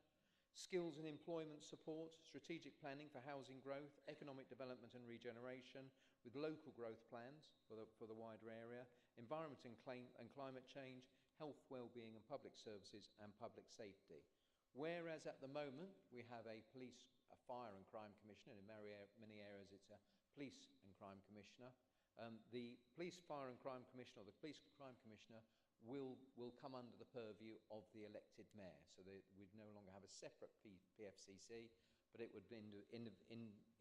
skills and employment support, strategic planning for housing growth, economic development and regeneration, with local growth plans for the wider area, environment and climate change, health, well-being and public services, and public safety. Whereas at the moment we have a fire and crime commissioner, in many areas it's a police and crime commissioner, the police, fire and crime commissioner, or the police crime commissioner will come under the purview of the elected mayor. So we'd no longer have a separate PFCC, but it would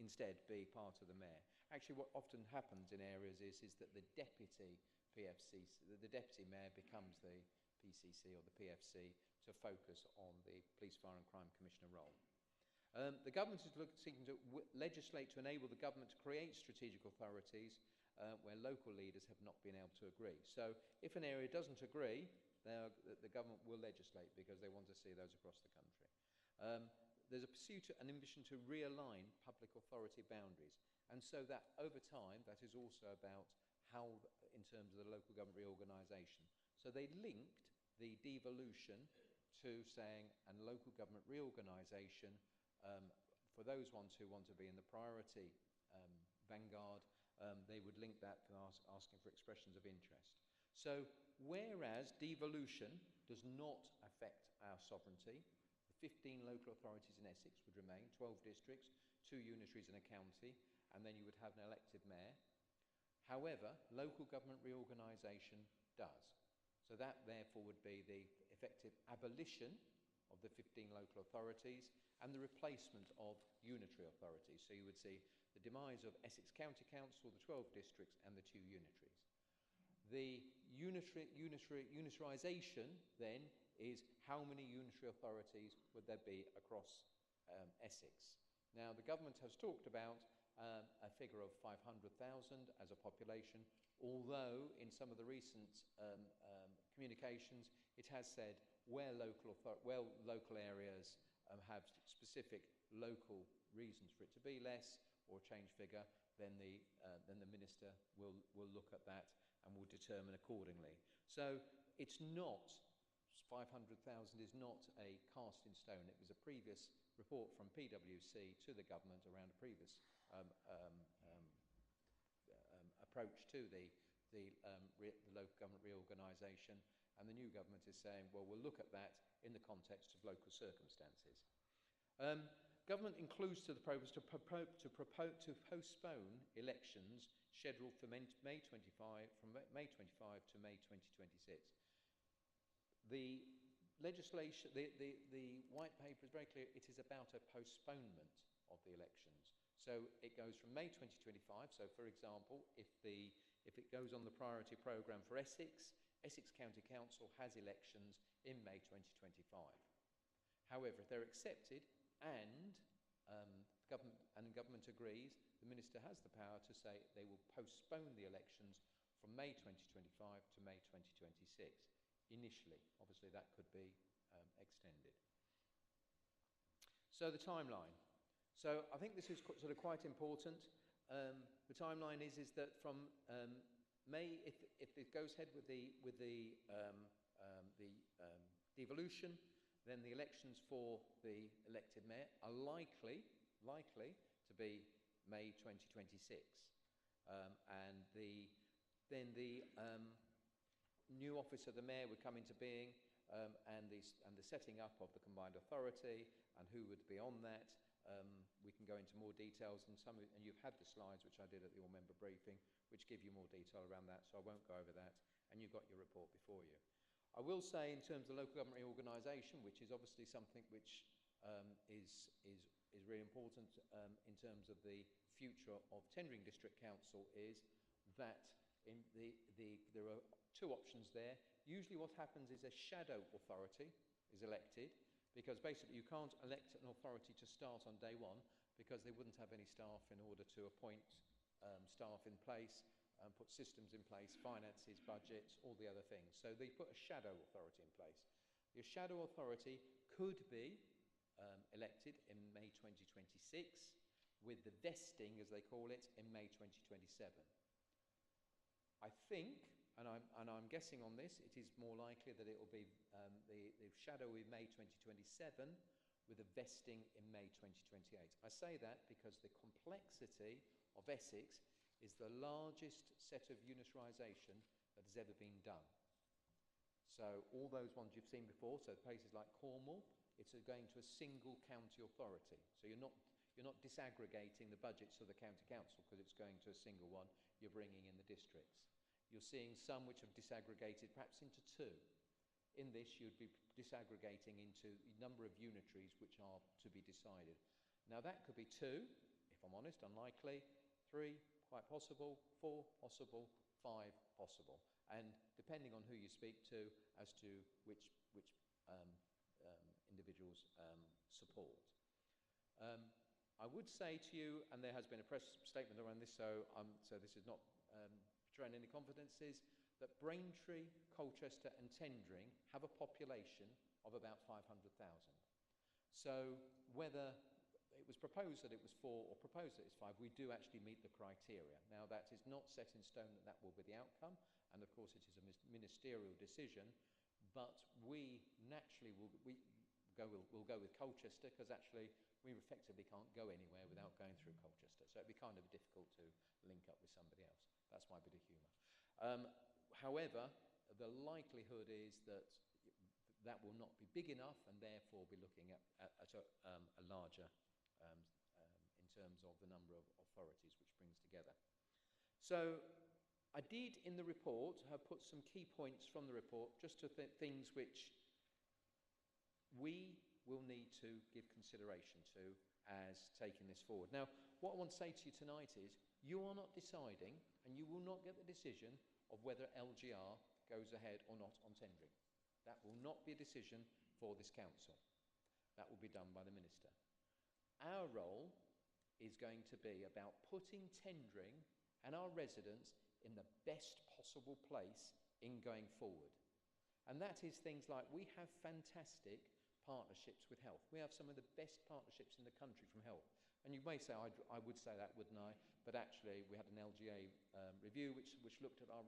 instead be part of the mayor. Actually, what often happens in areas is that the deputy PFCC, the deputy mayor becomes the PCC or the PFC to focus on the police, fire and crime commissioner role. The government is seeking to legislate to enable the government to create strategic authorities where local leaders have not been able to agree. So if an area doesn't agree, the government will legislate because they want to see those across the country. There's a pursuit and ambition to realign public authority boundaries, and so that over time that is also about how, in terms of the local government reorganisation. So they linked the devolution to saying, and local government reorganisation for those ones who want to be in the priority vanguard, they would link that to asking for expressions of interest. So whereas devolution does not affect our sovereignty, the 15 local authorities in Essex would remain, 12 districts, 2 unitaries and a county, and then you would have an elected mayor. However, local government reorganisation does. So that therefore would be the effective abolition of the 15 local authorities and the replacement of unitary authorities. So you would see the demise of Essex County Council, the 12 districts and the 2 unitaries. The unitarisation then is how many unitary authorities would there be across Essex. Now the government has talked about a figure of 500,000 as a population, although in some of the recent communications, it has said where local areas have specific local reasons for it to be less or change figure, then the minister will look at that and will determine accordingly. So it's not, 500,000 is not a cast in stone. It was a previous report from PwC to the government around a previous approach to the local government reorganisation, and the new government is saying, well, we'll look at that in the context of local circumstances. Government includes to the progress to postpone elections scheduled for May 25 to May 2026. The legislation, the white paper is very clear. It is about a postponement of the elections. So it goes from May 2025. So, for example, if it goes on the priority programme for Essex, Essex County Council has elections in May 2025. However, if they're accepted and government agrees, the minister has the power to say they will postpone the elections from May 2025 to May 2026 initially. Obviously, that could be extended. So the timeline. So I think this is sort of quite important. The timeline is that from May, if it goes ahead with the devolution, then the elections for the elected mayor are likely to be May 2026, and then the new office of the mayor would come into being, and the setting up of the combined authority and who would be on that. We can go into more details, and you've had the slides which I did at the all-member briefing, which give you more detail around that, so I won't go over that, and you've got your report before you. I will say, in terms of local government reorganisation, which is obviously something which is really important in terms of the future of tendering district council, is that there are two options there. Usually what happens is a shadow authority is elected, because basically you can't elect an authority to start on day one, because they wouldn't have any staff in order to appoint staff in place, put systems in place, finances, budgets, all the other things. So they put a shadow authority in place. Your shadow authority could be elected in May 2026, with the vesting, as they call it, in May 2027. I think, and I'm guessing on this, it is more likely that it will be the shadow in May 2027, with a vesting in May 2028. I say that because the complexity of Essex is the largest set of unitarisation that has ever been done. So all those ones you've seen before, so places like Cornwall, it's going to a single county authority. So you're not disaggregating the budgets of the county council because it's going to a single one. You're bringing in the districts. You're seeing some which have disaggregated perhaps into two. In this, you'd be disaggregating into a number of unitaries which are to be decided. Now that could be two, if I'm honest, unlikely, three, quite possible, 4 possible, 5 possible, and depending on who you speak to as to which individuals support. I would say to you, and there has been a press statement around this, so this is not betraying any confidences, that Braintree, Colchester and Tendring have a population of about 500,000. So whether it was proposed that it was 4 or proposed that it's 5, we do actually meet the criteria. Now that is not set in stone that will be the outcome, and of course it is a ministerial decision, but we naturally will go with Colchester, because actually we effectively can't go anywhere without going through Colchester, so it'd be kind of difficult to link up with somebody else. That's my bit of humour. However, the likelihood is that that will not be big enough, and therefore be looking at a larger in terms of the number of authorities which brings together. So I did in the report have put some key points from the report, just to things which we will need to give consideration to as taking this forward. Now, what I want to say to you tonight is, you are not deciding, and you will not get the decision of whether LGR goes ahead or not on tendering. That will not be a decision for this council. That will be done by the minister. Our role is going to be about putting tendering and our residents in the best possible place in going forward. And that is things like we have fantastic partnerships with health. We have some of the best partnerships in the country from health. And you may say, I would say that, wouldn't I? But actually, we had an LGA review which looked at our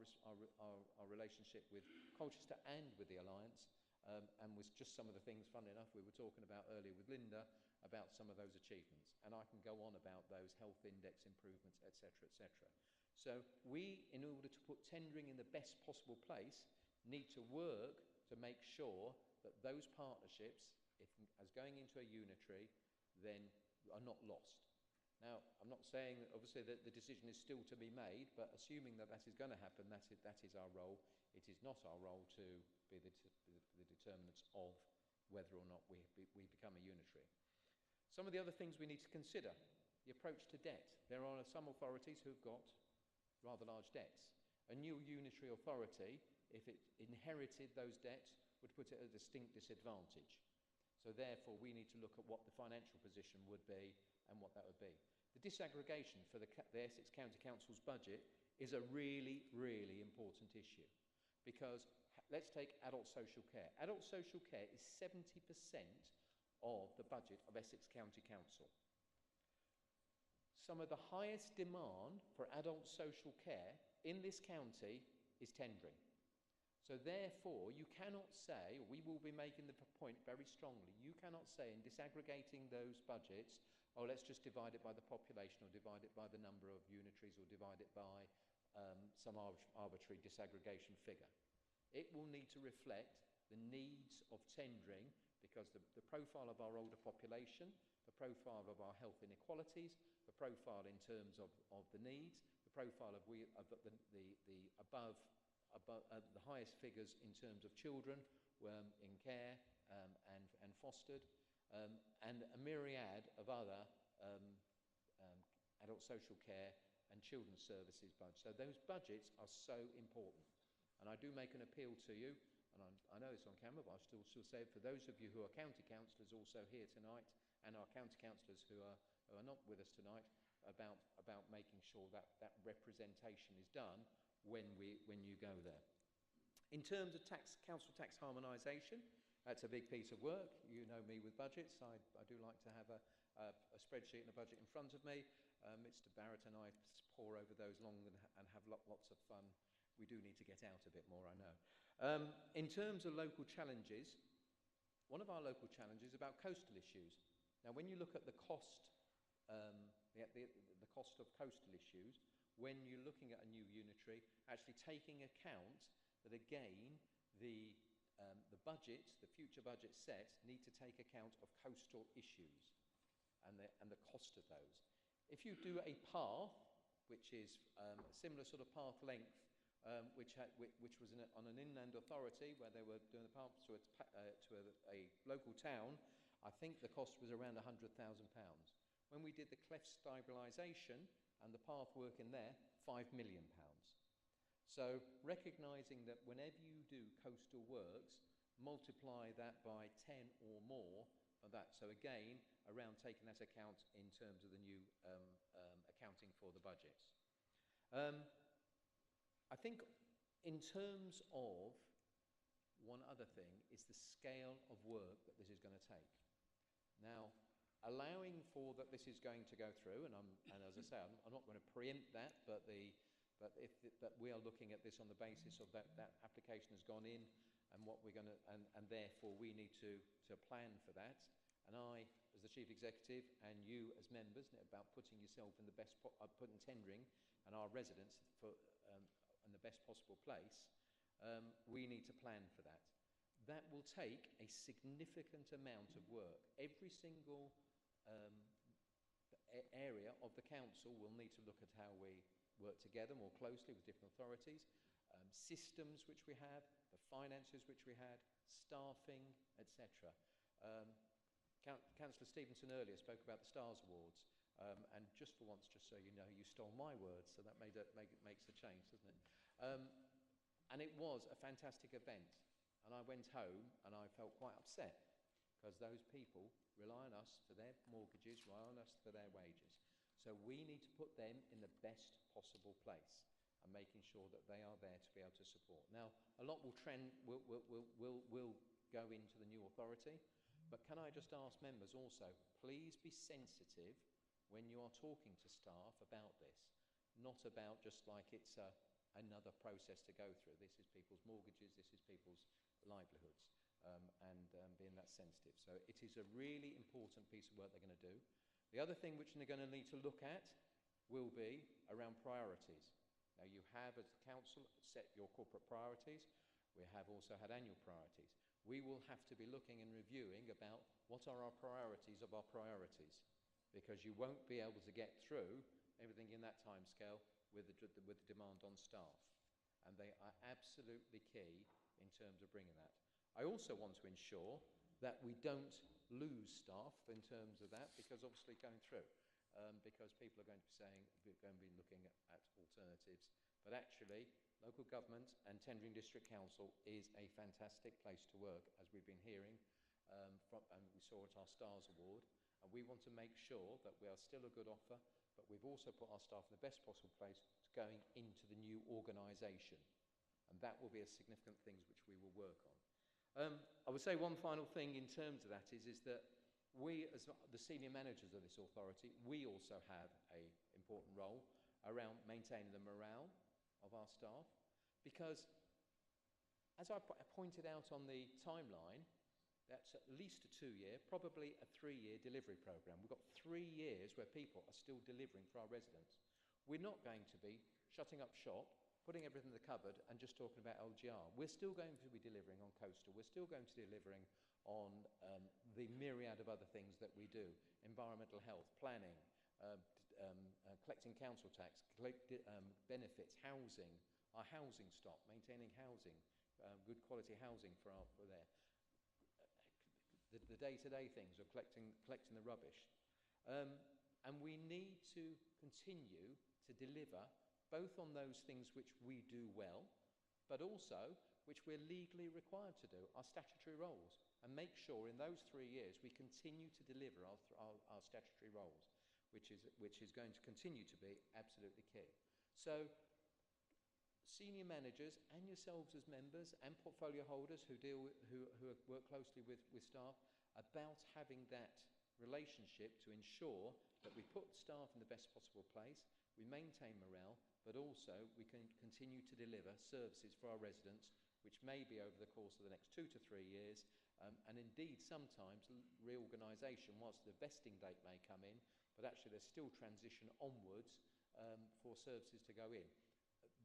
relationship with Colchester and with the Alliance, and was just some of the things, funnily enough, we were talking about earlier with Linda about some of those achievements. And I can go on about those health index improvements, etc., etc. So we, in order to put tendering in the best possible place, need to work to make sure that those partnerships, as going into a unitary, then are not lost. Now, I'm not saying, obviously, that the decision is still to be made, but assuming that that is going to happen, that is our role. It is not our role to be the determinants of whether or not we become a unitary. Some of the other things we need to consider, the approach to debt. There are some authorities who've got rather large debts. A new unitary authority, if it inherited those debts, would put it at a distinct disadvantage. So therefore, we need to look at what the financial position would be and what that would be. The disaggregation for the Essex County Council's budget is a really, really important issue, because let's take adult social care. Adult social care is 70% of the budget of Essex County Council. Some of the highest demand for adult social care in this county is tendering. So therefore, you cannot say, or we will be making the point very strongly, you cannot say in disaggregating those budgets, oh, let's just divide it by the population, or divide it by the number of unitaries, or divide it by some arbitrary disaggregation figure. It will need to reflect the needs of tendering, because the profile of our older population, the profile of our health inequalities, the profile in terms of the needs, the profile of the highest figures in terms of children in care and fostered, and a myriad of other adult social care and children's services budgets. So those budgets are so important. And I do make an appeal to you, and I know it's on camera, but I still say it for those of you who are county councillors also here tonight, and our county councillors who are not with us tonight, about making sure that that representation is done when you go there. In terms of council tax harmonisation, that's a big piece of work. You know me with budgets. I do like to have a spreadsheet and a budget in front of me. Mr. Barrett and I pore over those long and have lots of fun. We do need to get out a bit more, I know. In terms of local challenges, one of our local challenges is about coastal issues. Now, when you look at the cost, the cost of coastal issues, when you're looking at a new unitary, actually taking account that, again, the budgets, the future budget sets, need to take account of coastal issues and the cost of those. If you do a path, which is a similar sort of path length, which was on an inland authority where they were doing the path to a local town, I think the cost was around £100,000. When we did the cleft stabilisation and the path work in there, £5 million. So recognising that whenever you do coastal works, multiply that by 10 or more of that. So again, around taking that account in terms of the new accounting for the budgets. I think in terms of one other thing is the scale of work that this is going to take. Now, allowing for that this is going to go through, and as I say, I'm not going to preempt that, but we are looking at this on the basis of that application has gone in, and what we're going to, and therefore we need to plan for that. And I, as the chief executive, and you as members, about putting yourself in the best, putting tendering and our residents in the best possible place, we need to plan for that. That will take a significant amount of work. Every single area of the council will need to look at how we work together more closely with different authorities, systems which we have, the finances which we had, staffing, etc. Councillor Stevenson earlier spoke about the STARS Awards, and just for once, just so you know, you stole my words, so that makes a change, doesn't it? And it was a fantastic event, and I went home and I felt quite upset, because those people rely on us for their mortgages, rely on us for their wages. So we need to put them in the best possible place. and making sure that they are there to be able to support. Now, a lot will go into the new authority, but can I just ask members also, please be sensitive when you are talking to staff about this, not about just like it's another process to go through. This is people's mortgages, this is people's livelihoods, and being that sensitive. So it is a really important piece of work they're going to do. The other thing which they're going to need to look at will be around priorities. Now, you have, as a council, set your corporate priorities. We have also had annual priorities. We will have to be looking and reviewing about what are our priorities of our priorities, because you won't be able to get through everything in that timescale with the demand on staff. And they are absolutely key in terms of bringing that. I also want to ensure that we don't lose staff in terms of that, because obviously going through, because people are going to be saying, we're going to be looking at alternatives. But actually, local government and Tendring District Council is a fantastic place to work, as we've been hearing, and we saw at our STARS Award. And we want to make sure that we are still a good offer, but we've also put our staff in the best possible place going into the new organisation. And that will be a significant thing which we will work on. I would say one final thing in terms of that is that we, as the senior managers of this authority, we also have an important role around maintaining the morale of our staff, because, as I pointed out on the timeline, that's at least a 2-year, probably a 3-year delivery programme. We've got 3 years where people are still delivering for our residents. We're not going to be shutting up shop, putting everything in the cupboard and just talking about LGR. We're still going to be delivering on coastal. We're still going to be delivering on the myriad of other things that we do: environmental health, planning, collecting council tax, benefits, housing, our housing stock, maintaining housing, good quality housing for there. The day-to-day things of collecting the rubbish. And we need to continue to deliver both on those things which we do well, but also which we're legally required to do, our statutory roles, and make sure in those 3 years we continue to deliver our statutory roles, which is going to continue to be absolutely key. So, senior managers and yourselves as members and portfolio holders who work closely with staff, about having that relationship to ensure that we put staff in the best possible place, we maintain morale, but also we can continue to deliver services for our residents, which may be over the course of the next 2 to 3 years, and indeed sometimes reorganisation, whilst the vesting date may come in, but actually there's still transition onwards for services to go in.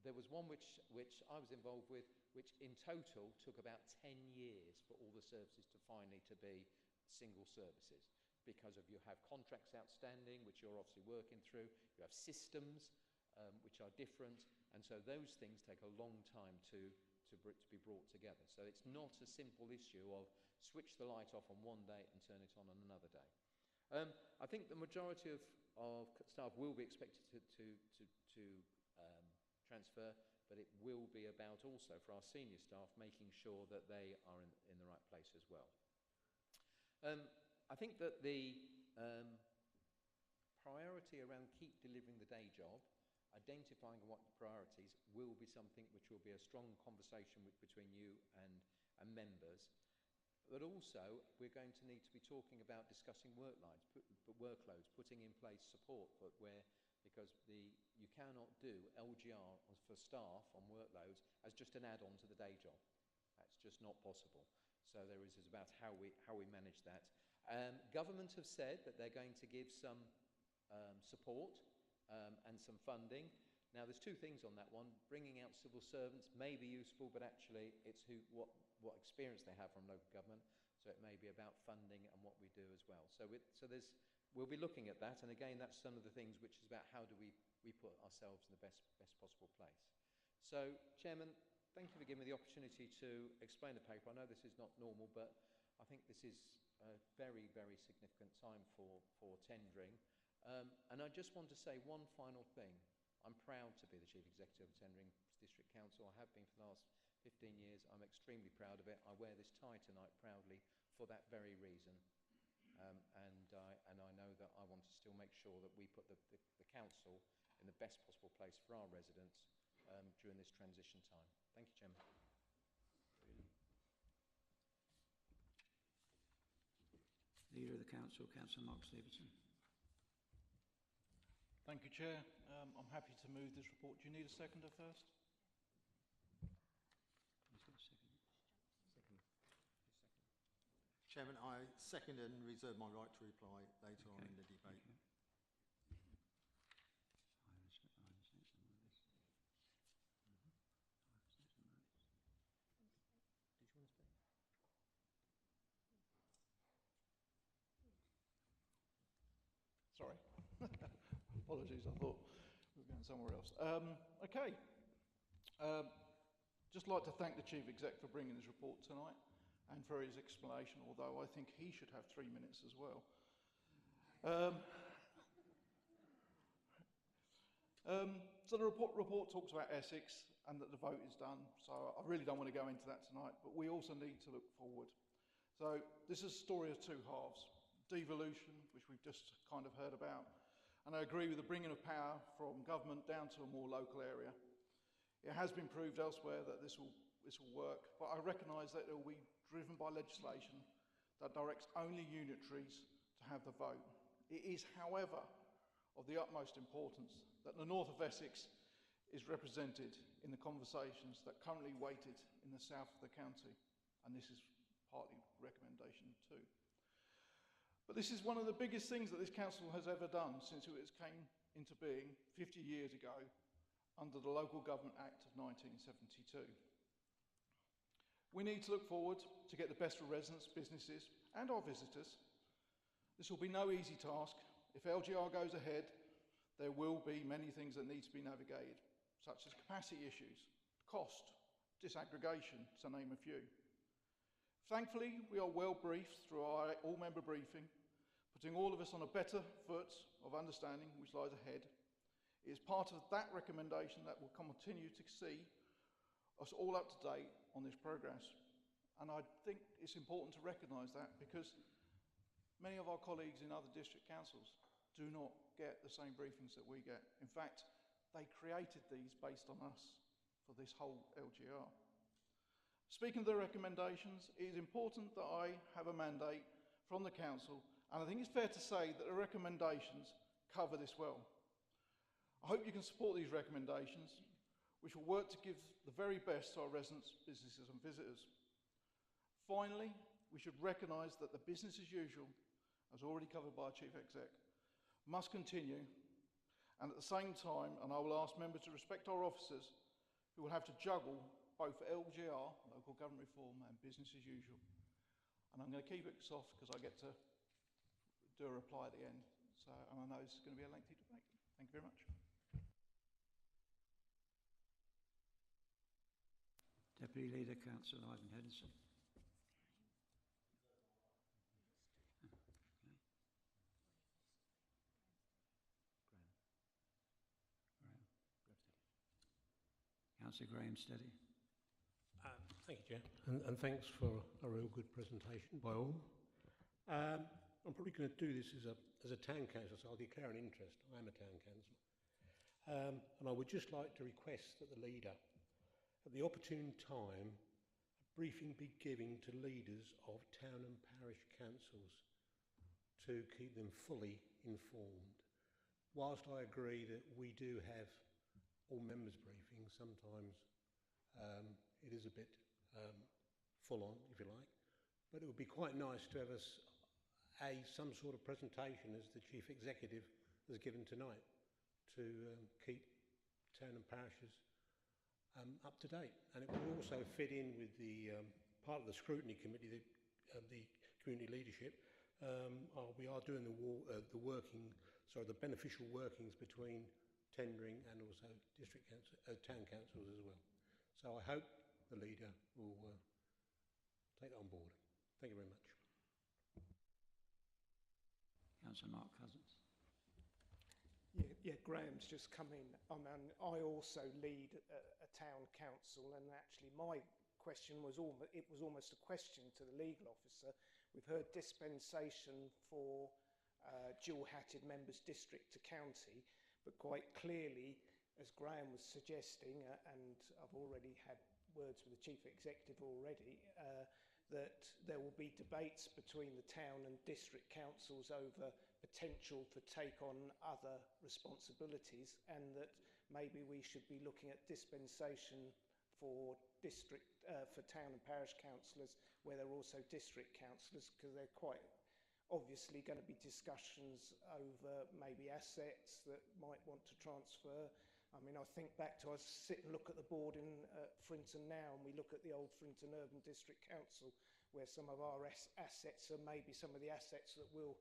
There was one which I was involved with, which in total took about 10 years for all the services to finally to be single services, because of you have contracts outstanding, which you're obviously working through, you have systems which are different, and so those things take a long time to be brought together. So it's not a simple issue of switch the light off on one day and turn it on another day. I think the majority of staff will be expected to transfer, but it will be about also for our senior staff making sure that they are in the right place as well. I think that the priority around keep delivering the day job, identifying what the priorities will be something which will be a strong conversation between you and members. But also, we're going to need to be talking about discussing workloads, putting in place support, because you cannot do LGR for staff on workloads as just an add-on to the day job. That's just not possible. So there is about how we manage that. Government have said that they're going to give some support and some funding. Now, there's 2 things on that one. Bringing out civil servants may be useful, but actually it's what experience they have from local government. So it may be about funding and what we do as well. So we'll be looking at that. And again, that's some of the things which is about how do we put ourselves in the best possible place. So, Chairman, thank you for giving me the opportunity to explain the paper. I know this is not normal, but I think this is a very, very significant time for tendering. And I just want to say one final thing. I'm proud to be the Chief Executive of Tendring District Council. I have been for the last 15 years. I'm extremely proud of it. I wear this tie tonight proudly for that very reason. And I know that I want to still make sure that we put the council in the best possible place for our residents, during this transition time. Thank you, Chairman. Leader of the Council, Councillor Mark Stevenson. Thank you, Chair. I'm happy to move this report. Do you need a seconder first? He's got a second. Chairman, I second and reserve my right to reply later on in the debate. Sorry. Apologies, I thought we were going somewhere else. Okay. Just like to thank the Chief Exec for bringing this report tonight and for his explanation, although I think he should have 3 minutes as well. So the report talks about Essex and that the vote is done, so I really don't want to go into that tonight, but we also need to look forward. So this is a story of two halves. Devolution, which we've just kind of heard about, and I agree with the bringing of power from government down to a more local area. It has been proved elsewhere that this will work, but I recognise that it will be driven by legislation that directs only unitaries to have the vote. It is, however, of the utmost importance that the north of Essex is represented in the conversations that currently waited in the south of the county, and this is partly recommendation too. But this is one of the biggest things that this council has ever done since it came into being 50 years ago under the Local Government Act of 1972. We need to look forward to get the best for residents, businesses and our visitors. This will be no easy task. If LGR goes ahead, there will be many things that need to be navigated, such as capacity issues, cost, disaggregation, to name a few. Thankfully, we are well briefed through our all-member briefing, putting all of us on a better foot of understanding which lies ahead. It is part of that recommendation that will continue to see us all up to date on this progress. And I think it's important to recognise that, because many of our colleagues in other district councils do not get the same briefings that we get. In fact, they created these based on us for this whole LGR. Speaking of the recommendations, it is important that I have a mandate from the council, and I think it's fair to say that the recommendations cover this well. I hope you can support these recommendations, which will work to give the very best to our residents, businesses and visitors. Finally, we should recognise that the business as usual, as already covered by our Chief Exec, must continue, and at the same time, and I will ask members to respect our officers who will have to juggle both LGR, local government reform, and business as usual. And I'm going to keep it soft because I get to do a reply at the end. So, and I know this is going to be a lengthy debate. Thank you very much. Deputy Leader, Councillor Ivan Henderson. Councillor Graham Steady. Thank you, Chair, and thanks for a real good presentation by all. I'm probably going to do this as a town councillor, so I'll declare an interest. I am a town councillor. And I would just like to request that the leader, at the opportune time, a briefing be given to leaders of town and parish councils to keep them fully informed. Whilst I agree that we do have all members' briefings, sometimes it is a bit full on, if you like, but it would be quite nice to have some sort of presentation as the Chief Executive has given tonight to keep town and parishes up to date. And it will also fit in with the part of the scrutiny committee, the community leadership. We are doing the beneficial workings between tendering and also district council, town councils as well. So I hope the leader will take that on board. Thank you very much. Councillor Mark Cousins. Yeah, Graham's just come in. I also lead a town council, and actually my question was almost a question to the legal officer. We've heard dispensation for dual-hatted members district to county, but quite clearly as Graham was suggesting, and I've already had words with the Chief Executive already, that there will be debates between the town and district councils over potential for take on other responsibilities, and that maybe we should be looking at dispensation for for town and parish councillors where they're also district councillors, because they're quite obviously going to be discussions over maybe assets that might want to transfer. I mean, I think back to, I sit and look at the board in Frinton now, and we look at the old Frinton Urban District Council, where some of our assets are maybe some of the assets that we'll,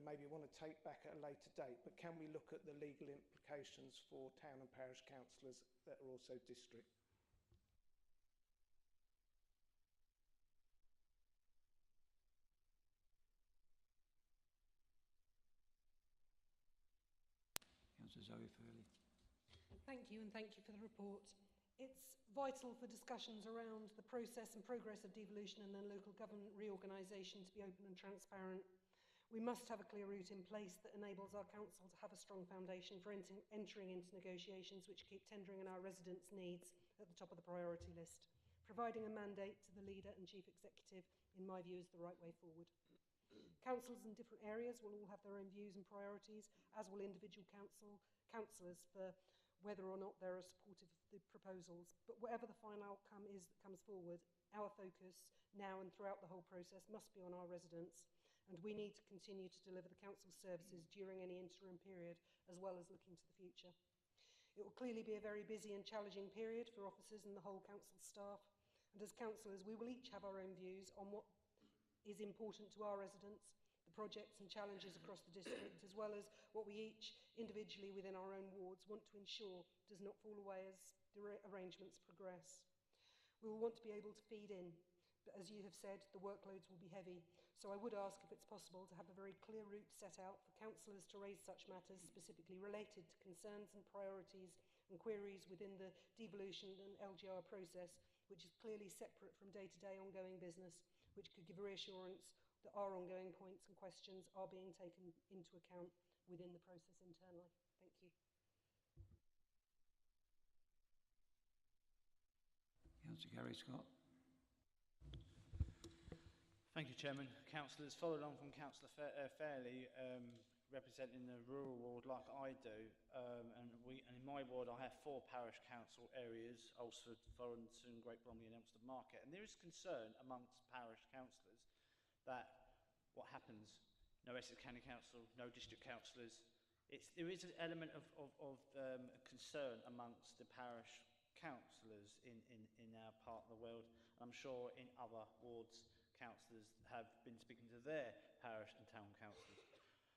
maybe want to take back at a later date. But can we look at the legal implications for town and parish councillors that are also district? Councillor Zoe Fairley. Thank you, and thank you for the report. It's vital for discussions around the process and progress of devolution and then local government reorganisation to be open and transparent. We must have a clear route in place that enables our council to have a strong foundation for entering into negotiations which keep tendering in our residents' needs at the top of the priority list. Providing a mandate to the leader and chief executive, in my view, is the right way forward. Councils in different areas will all have their own views and priorities, as will individual councillors for whether or not they're supportive of the proposals. But whatever the final outcome is that comes forward, our focus now and throughout the whole process must be on our residents, and we need to continue to deliver the council's services during any interim period, as well as looking to the future. It will clearly be a very busy and challenging period for officers and the whole council staff, and as councillors we will each have our own views on what is important to our residents, the projects and challenges across the district, as well as what we each individually within our own wards want to ensure does not fall away as arrangements progress. We will want to be able to feed in, but as you have said, the workloads will be heavy. So I would ask if it's possible to have a very clear route set out for councillors to raise such matters specifically related to concerns and priorities and queries within the devolution and LGR process, which is clearly separate from day-to-day ongoing business, which could give reassurance that our ongoing points and questions are being taken into account within the process internally. Thank you. Councillor Gary Scott. Thank you, Chairman. Councillors, following on from Councillor Fairley, representing the rural ward like I do, and in my ward I have 4 parish council areas: Alresford, Thorrington, Great Bromley and Elmsted Market, and there is concern amongst parish councillors that what happens, no Essex County Council, no district councillors, there is an element of concern amongst the parish councillors in our part of the world. I'm sure in other wards councillors have been speaking to their parish and town councillors.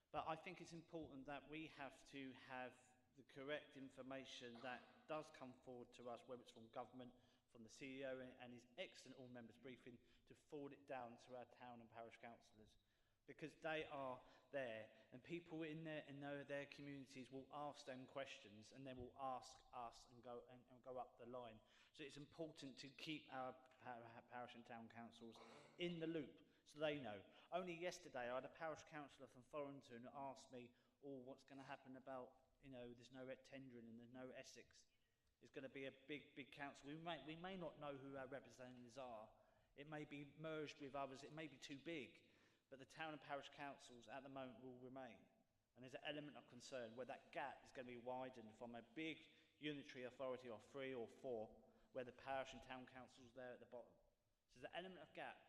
But I think it's important that we have to have the correct information that does come forward to us, whether it's from government, from the CEO and his excellent all-members briefing, to forward it down to our town and parish councillors, because they are there, and people in their communities will ask them questions, and they will ask us and go up the line. So it's important to keep our parish and town councils in the loop so they know. Only yesterday I had a parish councillor from Thorrington ask me, what's going to happen about, there's no tendering and there's no Essex. It's going to be a big council. We may not know who our representatives are. It may be merged with others. It may be too big. But the town and parish councils at the moment will remain. And there's an element of concern where that gap is going to be widened from a big unitary authority of 3 or 4, where the parish and town councils there at the bottom. So there's an element of gap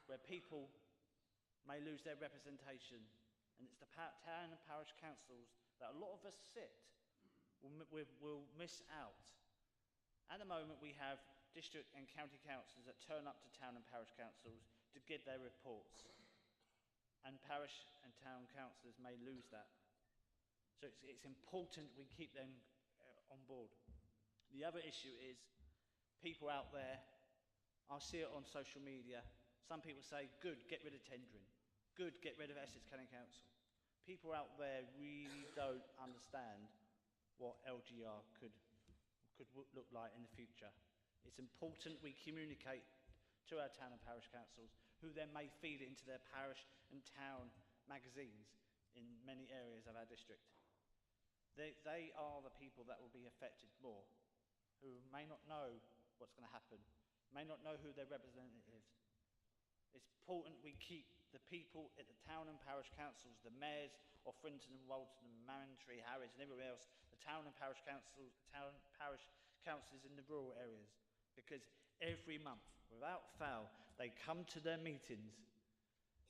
where people may lose their representation, and it's the town and parish councils that a lot of us will miss out. At the moment we have district and county councils that turn up to town and parish councils to give their reports, and parish and town councillors may lose that. So it's important we keep them on board. The other issue is people out there, I see it on social media, some people say, good, get rid of tendering. Good, get rid of Essex County Council. People out there really don't understand what LGR could look like in the future. It's important we communicate to our town and parish councils, who then may feed it into their parish and town magazines in many areas of our district. They are the people that will be affected more, who may not know what's going to happen, may not know who their representative is. It's important we keep the people at the town and parish councils, the mayors of Frinton and Walton and Manningtree, Harris and everywhere else, the town and parish councils in the rural areas, because every month, without fail, they come to their meetings,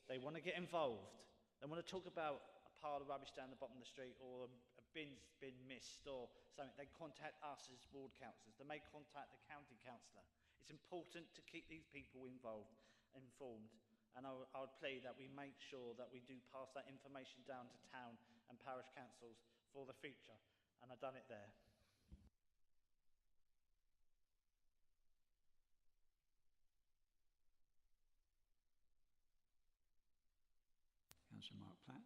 they want to get involved, they want to talk about a pile of rubbish down the bottom of the street or a bin's been missed or something. They contact us as ward councillors, they may contact the county councillor. It's important to keep these people involved, informed, and I would plead that we make sure that we do pass that information down to town and parish councils for the future, and I've done it there. Councillor Mark Platt.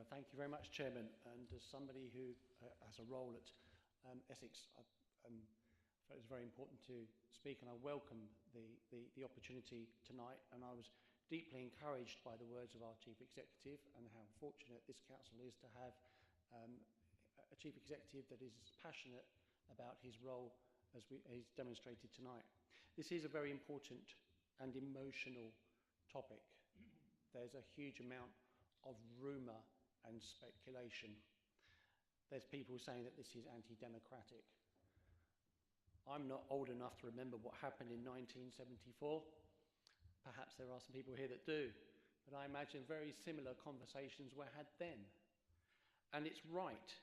Thank you very much, Chairman. And as somebody who has a role at Essex, I felt it was very important to speak, and I welcome the opportunity tonight. And I was deeply encouraged by the words of our Chief Executive and how fortunate this council is to have a Chief Executive that is passionate about his role as he's demonstrated tonight. This is a very important and emotional topic. There's a huge amount of rumour and speculation. There's people saying that this is anti-democratic. I'm not old enough to remember what happened in 1974. Perhaps there are some people here that do, but I imagine very similar conversations were had then. And it's right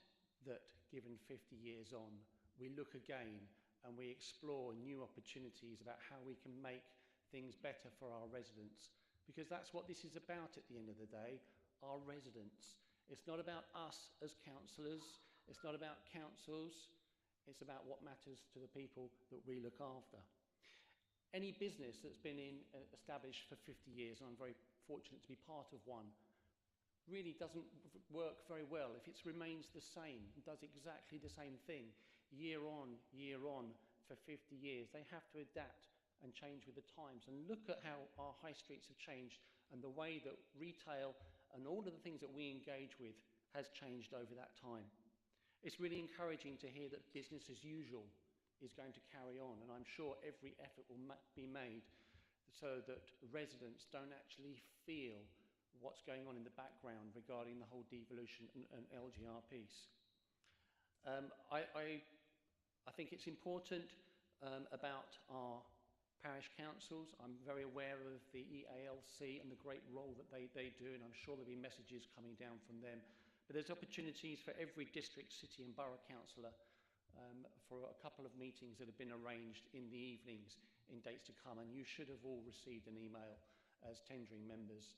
that, given 50 years on, we look again and we explore new opportunities about how we can make things better for our residents. Because that's what this is about at the end of the day, our residents. It's not about us as councillors, it's not about councils, it's about what matters to the people that we look after. Any business that's been established for 50 years, and I'm very fortunate to be part of one, really doesn't work very well if it remains the same, does exactly the same thing, year on, for 50 years. They have to adapt and change with the times, and look at how our high streets have changed and the way that retail and all of the things that we engage with has changed over that time. It's really encouraging to hear that business as usual is going to carry on, and I'm sure every effort will be made so that residents don't actually feel what's going on in the background regarding the whole devolution and LGR piece. I think it's important about our parish councils. I'm very aware of the EALC and the great role that they do, and I'm sure there'll be messages coming down from them. But there's opportunities for every district, city and borough councillor for a couple of meetings that have been arranged in the evenings in dates to come, and you should have all received an email as tendering members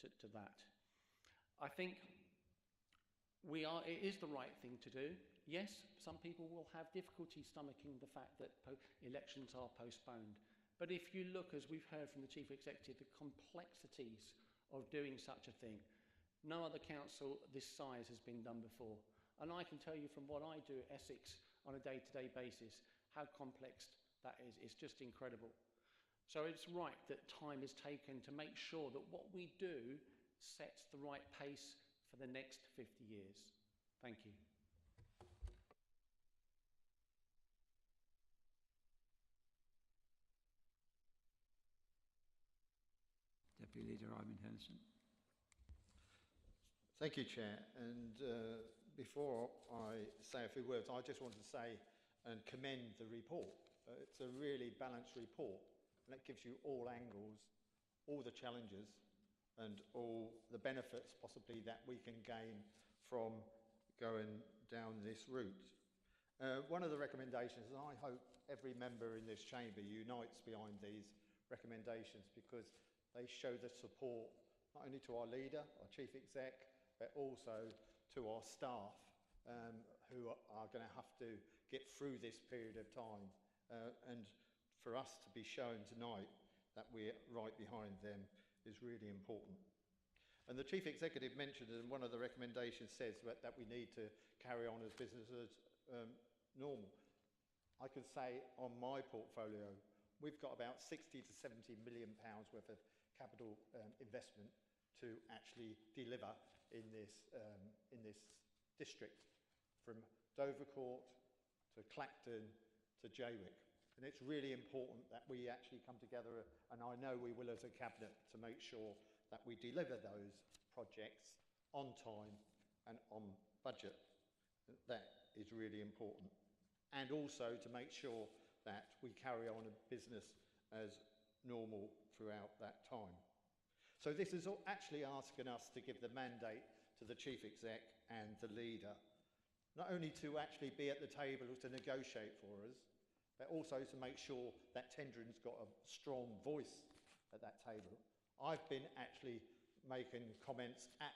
to that. I think it is the right thing to do. Yes, some people will have difficulty stomaching the fact that elections are postponed. But if you look, as we've heard from the Chief Executive, the complexities of doing such a thing, no other council this size has been done before. And I can tell you from what I do at Essex on a day-to-day basis, how complex that is. It's just incredible. So it's right that time is taken to make sure that what we do sets the right pace for the next 50 years. Thank you. Deputy Leader Ivan Henderson. Thank you, Chair. And before I say a few words, I just want to say and commend the report. It's a really balanced report, and it gives you all angles, all the challenges, and all the benefits possibly that we can gain from going down this route. One of the recommendations, and I hope every member in this chamber unites behind these recommendations, because they show the support not only to our leader, our chief exec, but also to our staff who are going to have to get through this period of time. And for us to be shown tonight that we're right behind them is really important. And the chief executive mentioned, and one of the recommendations says that we need to carry on as business as normal. I can say on my portfolio, we've got about 60 to 70 million pounds worth of capital investment to actually deliver in this district, from Dovercourt to Clacton to Jaywick. And it's really important that we actually come together, and I know we will as a cabinet, to make sure that we deliver those projects on time and on budget. That is really important. And also to make sure that we carry on a business as normal throughout that time. So this is actually asking us to give the mandate to the Chief Exec and the leader, not only to actually be at the table to negotiate for us, but also to make sure that tendering's got a strong voice at that table. I've been actually making comments at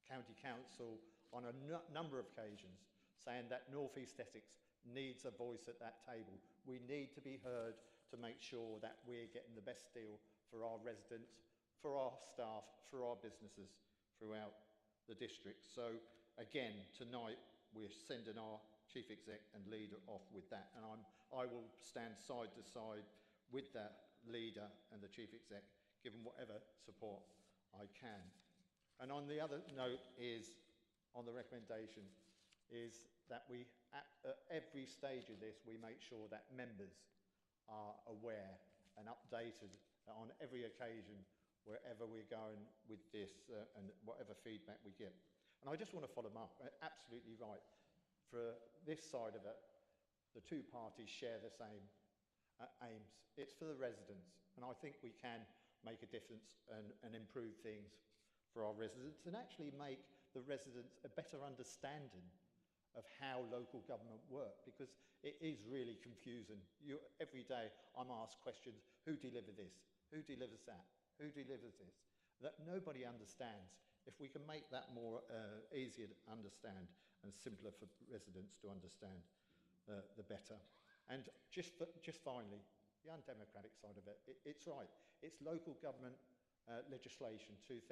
County Council on a number of occasions saying that North East Essex needs a voice at that table. We need to be heard to make sure that we're getting the best deal for our residents, for our staff, for our businesses throughout the district. So again, tonight we're sending our Chief Exec and leader off with that, and I will stand side to side with that leader and the Chief Exec, given whatever support I can. And on the other note is, on the recommendation, is that we, at every stage of this, we make sure that members are aware and updated on every occasion wherever we're going with this and whatever feedback we get. And I just want to follow them up. Absolutely right. For this side of it, the two parties share the same aims. It's for the residents, and I think we can make a difference and improve things for our residents, and actually make the residents a better understanding of how local government work, because it is really confusing. Every day I'm asked questions: who delivers this? Who delivers that? Who delivers this? That nobody understands. If we can make that more easier to understand and simpler for residents to understand, the better. And just finally, the undemocratic side of it, it's right. It's local government legislation 2000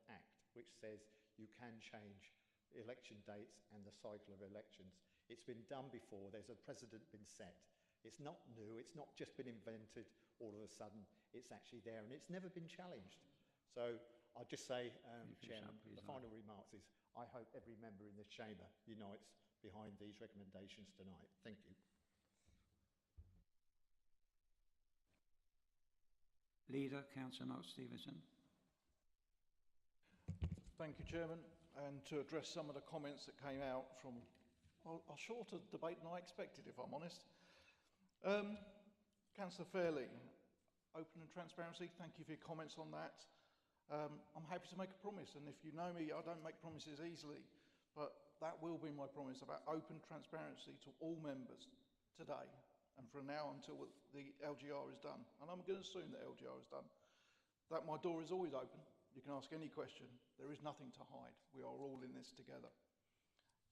Act, which says you can change election dates and the cycle of elections. It's been done before. There's a precedent been set. It's not new. It's not just been invented all of a sudden. It's actually there, and it's never been challenged. So I'll just say, Chairman, the final remarks is I hope every member in this chamber unites behind these recommendations tonight. Thank you. Leader, Councillor Mark Stevenson. Thank you, Chairman. And to address some of the comments that came out from a shorter debate than I expected, if I'm honest. Councillor Fairley, open and transparency, thank you for your comments on that. I'm happy to make a promise, and if you know me, I don't make promises easily, but that will be my promise about open transparency to all members today, and from now until the LGR is done. And I'm going to assume that LGR is done, that my door is always open. You can ask any question. There is nothing to hide. We are all in this together.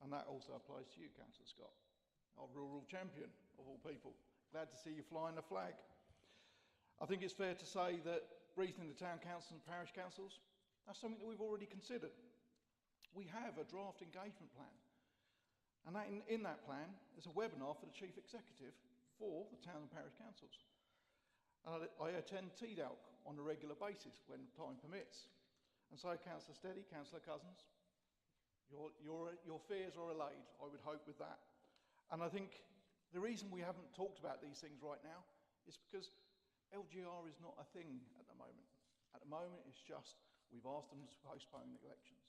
And that also applies to you, Councillor Scott, our rural champion of all people. Glad to see you flying the flag. I think it's fair to say that briefing the town council and parish councils, that's something that we've already considered. We have a draft engagement plan. And that in that plan is a webinar for the Chief Executive for the town and parish councils. And I attend TDALC on a regular basis when time permits. And so, Councillor Steady, Councillor Cousins, your fears are allayed, I would hope, with that. And I think the reason we haven't talked about these things right now is because LGR is not a thing at the moment. At the moment, it's just we've asked them to postpone the elections.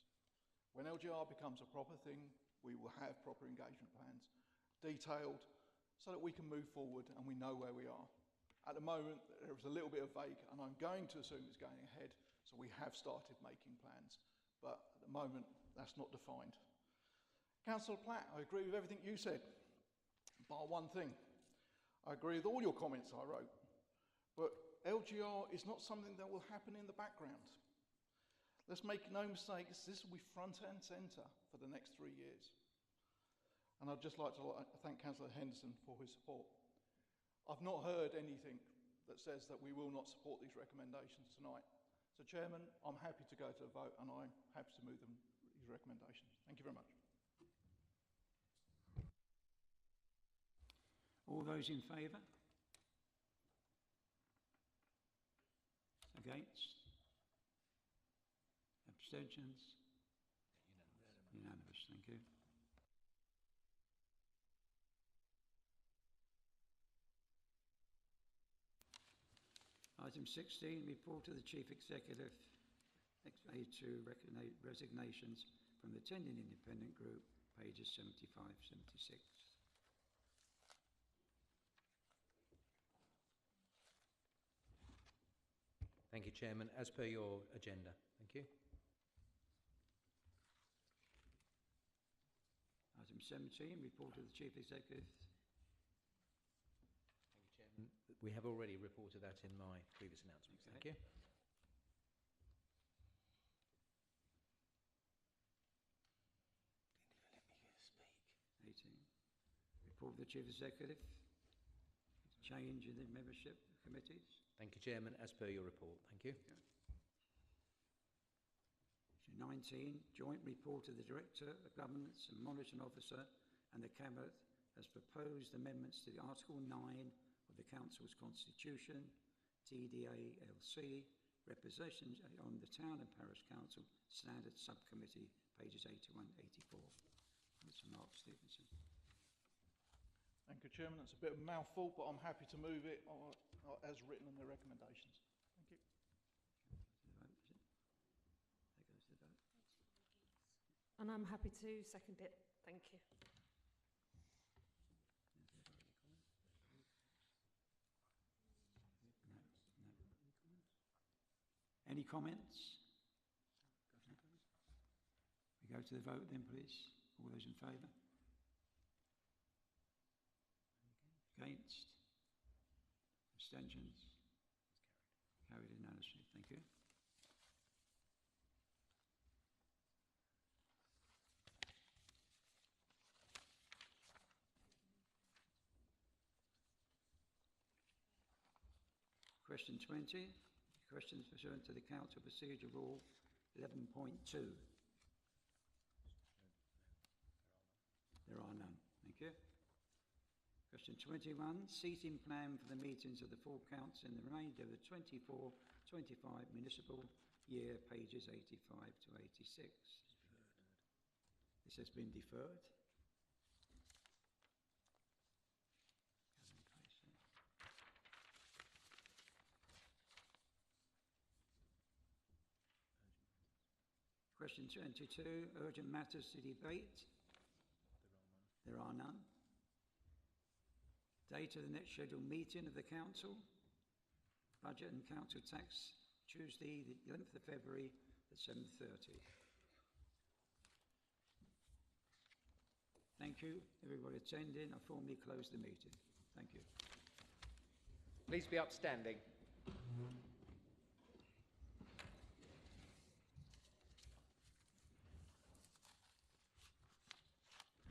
When LGR becomes a proper thing, we will have proper engagement plans, detailed, so that we can move forward and we know where we are. At the moment, there is a little bit of vague, and I'm going to assume it's going ahead, so we have started making plans. But at the moment, that's not defined. Councillor Platt, I agree with everything you said, bar one thing. I agree with all your comments I wrote. But LGR is not something that will happen in the background. Let's make no mistakes, this will be front and centre for the next 3 years. And I'd just like to thank Councillor Henderson for his support. I've not heard anything that says that we will not support these recommendations tonight. So, Chairman, I'm happy to go to a vote, and I'm happy to move these recommendations. Thank you very much. All those in favour? Against? Abstentions? Unanimous, thank you. Item 16, report of the Chief Executive, A2 resignations from the Tending Independent Group, pages 75-76. Thank you, Chairman. As per your agenda. Thank you. Item 17, report of the Chief Executive. Thank you, Chairman. We have already reported that in my previous announcements. Thank you. Let me speak. 18. Report of the Chief Executive. Change in the membership committees. Thank you, Chairman. As per your report. Thank you. 19, joint report of the Director, the Governance and Monitoring Officer and the Cabinet has proposed amendments to the Article 9 of the Council's Constitution, TDA-LC, representations on the Town and Parish Council Standard Subcommittee, pages 81-84. Mr. Mark Stevenson. Thank you, Chairman. That's a bit of a mouthful, but I'm happy to move it as written in the recommendations. Thank you. And I'm happy to second it. Thank you. Any comments? We go to the vote then, please. All those in favour? Against? Abstentions? Carried unanimously. Thank you. Question 20. Questions pursuant to the Council Procedure Rule 11.2. There are none. Thank you. Question 21. Seating plan for the meetings of the full council in the remainder of the 24-25 municipal year, pages 85 to 86. This has been deferred. Question 22, urgent matters to debate. There are none. Date of the next scheduled meeting of the Council. Budget and Council tax, Tuesday the 11th of February at 7:30. Thank you, everybody attending. I formally close the meeting. Thank you. Please be upstanding.